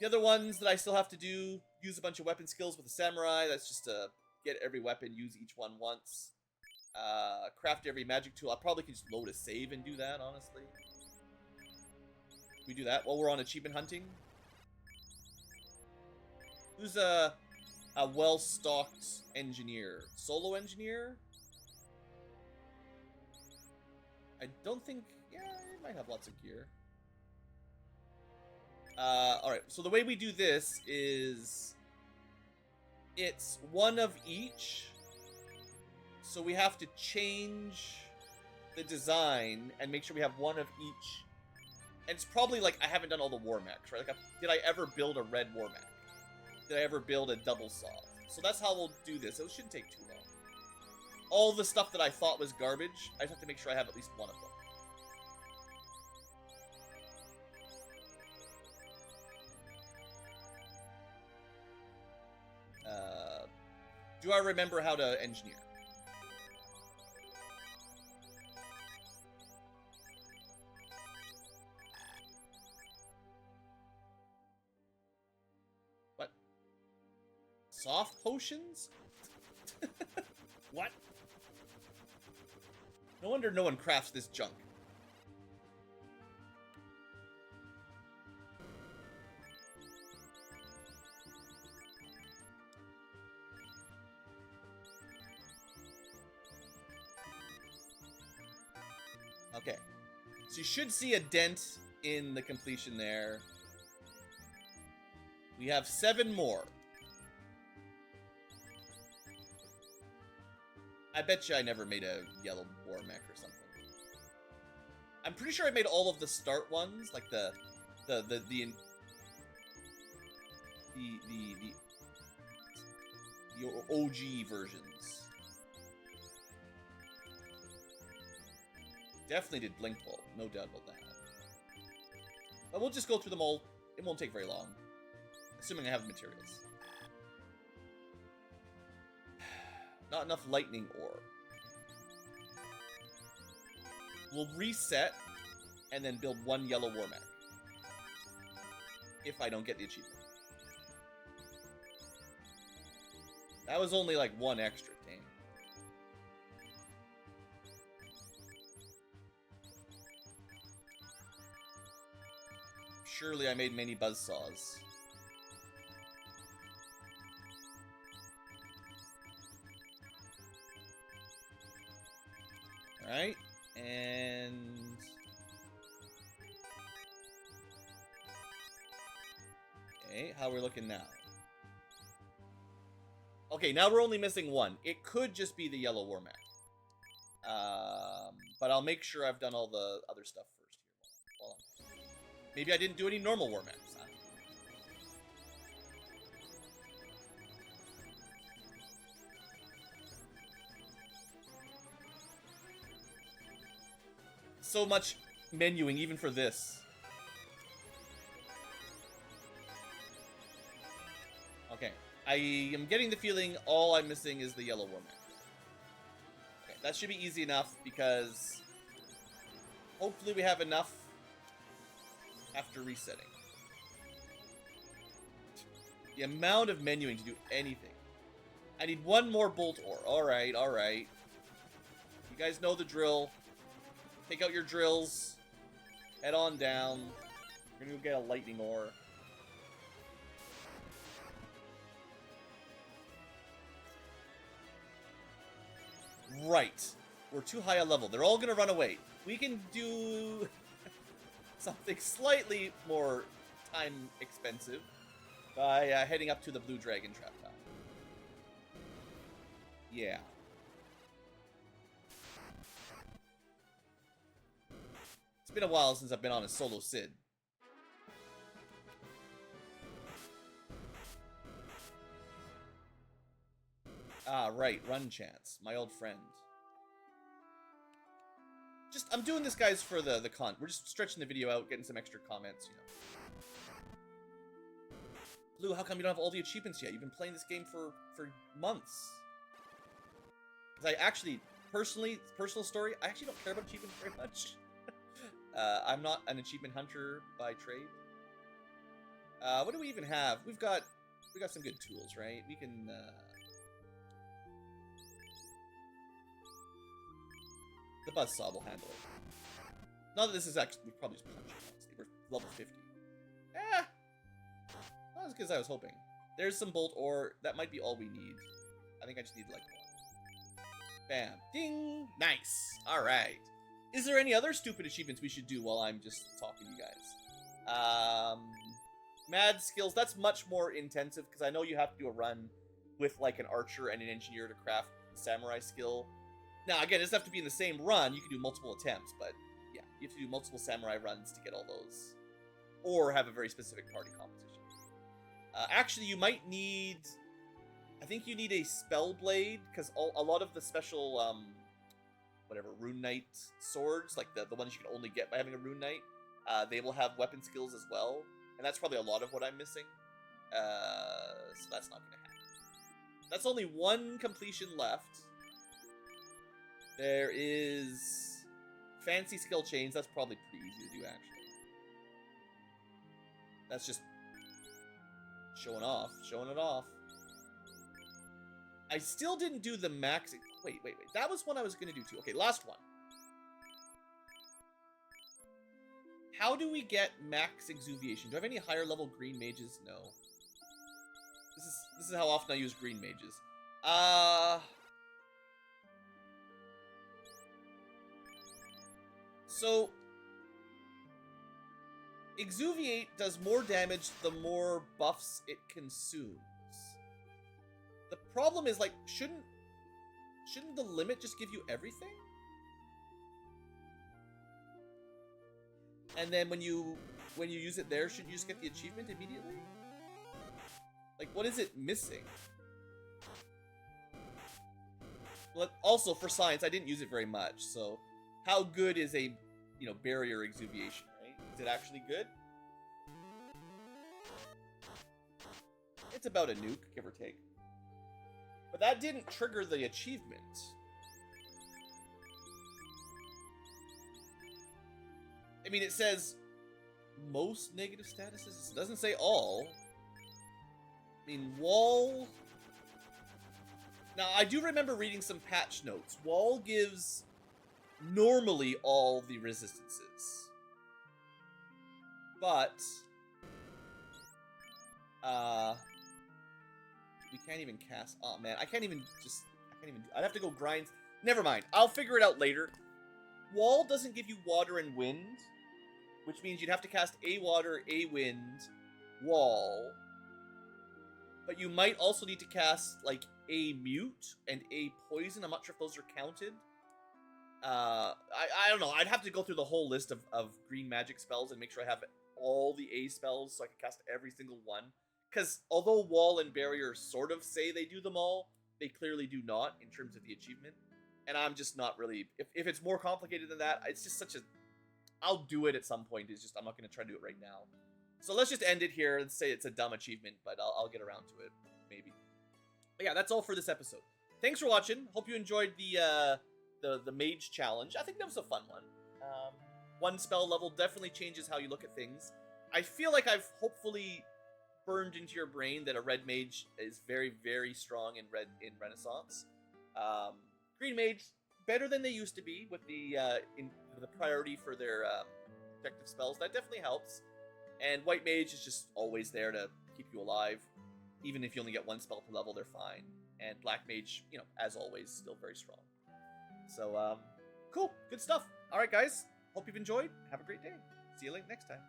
the other ones that I still have to do, use a bunch of weapon skills with the samurai. That's just to get every weapon, use each one once. Craft every magic tool. I probably could just load a save and do that, honestly. We do that while we're on achievement hunting. Who's a well-stocked engineer? Solo engineer? I don't think... Yeah, it might have lots of gear. Alright, so the way we do this is... It's one of each. So we have to change the design and make sure we have one of each. And it's probably like, I haven't done all the war mechs, right? Like, did I ever build a red war mech? Did I ever build a double saw? So that's how we'll do this. It shouldn't take too long. All the stuff that I thought was garbage, I just have to make sure I have at least one of them. Do I remember how to engineer? What? Soft potions? What? No wonder no one crafts this junk. Okay, so you should see a dent in the completion there. We have 7 more. I bet you I never made a yellow war mech or something. I'm pretty sure I made all of the start ones, like the OG versions. Definitely did Blink Bolt, no doubt about that. But we'll just go through them all. It won't take very long. Assuming I have the materials. Not enough lightning ore. We'll reset and then build one yellow war mech. If I don't get the achievement. That was only like one extra thing. Surely I made many buzzsaws. Alright, and... Okay, how are we looking now? Okay, now we're only missing one. It could just be the yellow war mech. But I'll make sure I've done all the other stuff first here. Maybe I didn't do any normal war mechs. Huh? So much menuing, even for this. Okay, I am getting the feeling all I'm missing is the yellow war mech. Okay, that should be easy enough because hopefully we have enough after resetting. The amount of menuing to do anything. I need one more bolt ore. Alright, alright. You guys know the drill. Take out your drills. Head on down. We're gonna go get a lightning ore. Right. We're too high a level. They're all gonna run away. We can do something slightly more time expensive by heading up to the blue dragon trap tower. Yeah. It's been a while since I've been on a solo Sid. Ah, right. Run Chance. My old friend. I'm doing this, guys, for the con. We're just stretching the video out, getting some extra comments, you know. Blue, how come you don't have all the achievements yet? You've been playing this game for months. Because I actually, personal story, I actually don't care about achievements very much. I'm not an achievement hunter by trade. What do we even have? We got some good tools, right? We can, the buzzsaw will handle it. Not that this is actually, we probably just punch it, honestly. We're level 50. Eh! Not as good as I was hoping. There's some bolt ore. That might be all we need. I think I just need, like, one. Bam. Ding! Nice! Alright. Is there any other stupid achievements we should do while I'm just talking to you guys? Mad skills. That's much more intensive, because I know you have to do a run with, like, an archer and an engineer to craft the samurai skill. Now, again, it doesn't have to be in the same run. You can do multiple attempts, but yeah, you have to do multiple samurai runs to get all those. Or have a very specific party composition. Actually, you might need... I think you need a spell blade, because a lot of the special, whatever, Rune Knight swords, like the ones you can only get by having a Rune Knight, they will have weapon skills as well. And that's probably a lot of what I'm missing. So that's not going to happen. That's only one completion left. There is fancy skill chains. That's probably pretty easy to do, actually. That's just showing it off. I still didn't do the max. Wait. That was one I was going to do, too. Okay, last one. How do we get max exuviation? Do I have any higher level green mages? No. This is how often I use green mages. So, Exuviate does more damage the more buffs it consumes. The problem is, like, shouldn't the limit just give you everything? And then when you use it there, shouldn't you just get the achievement immediately? Like, what is it missing? Well, also, for science, I didn't use it very much, so how good is a, barrier exuviation, right? Is it actually good? It's about a nuke, give or take. But that didn't trigger the achievement. I mean, it says most negative statuses. It doesn't say all. I mean, wall... Now, I do remember reading some patch notes. Wall gives normally all the resistances. But... we can't even cast... Oh, man. I can't even... I'd have to go grind... Never mind. I'll figure it out later. Wall doesn't give you water and wind, which means you'd have to cast a water, a wind, wall. But you might also need to cast, like, a mute and a poison. I'm not sure if those are counted. I don't know. I'd have to go through the whole list of green magic spells and make sure I have all the A spells so I can cast every single one. Because although wall and barrier sort of say they do them all, they clearly do not in terms of the achievement. And I'm just not really... If it's more complicated than that, it's just such a... I'll do it at some point. It's just I'm not going to try to do it right now. So let's just end it here and say it's a dumb achievement, but I'll get around to it, maybe. But yeah, that's all for this episode. Thanks for watching. Hope you enjoyed the mage challenge. I think that was a fun one. One spell level definitely changes how you look at things. I feel like I've hopefully burned into your brain that a red mage is very, very strong in Renaissance. Green mage, better than they used to be with the priority for their protective spells. That definitely helps. And white mage is just always there to keep you alive. Even if you only get one spell per level, they're fine. And black mage, you know, as always, still very strong. So, cool. Good stuff. All right, guys. Hope you've enjoyed. Have a great day. See you next time.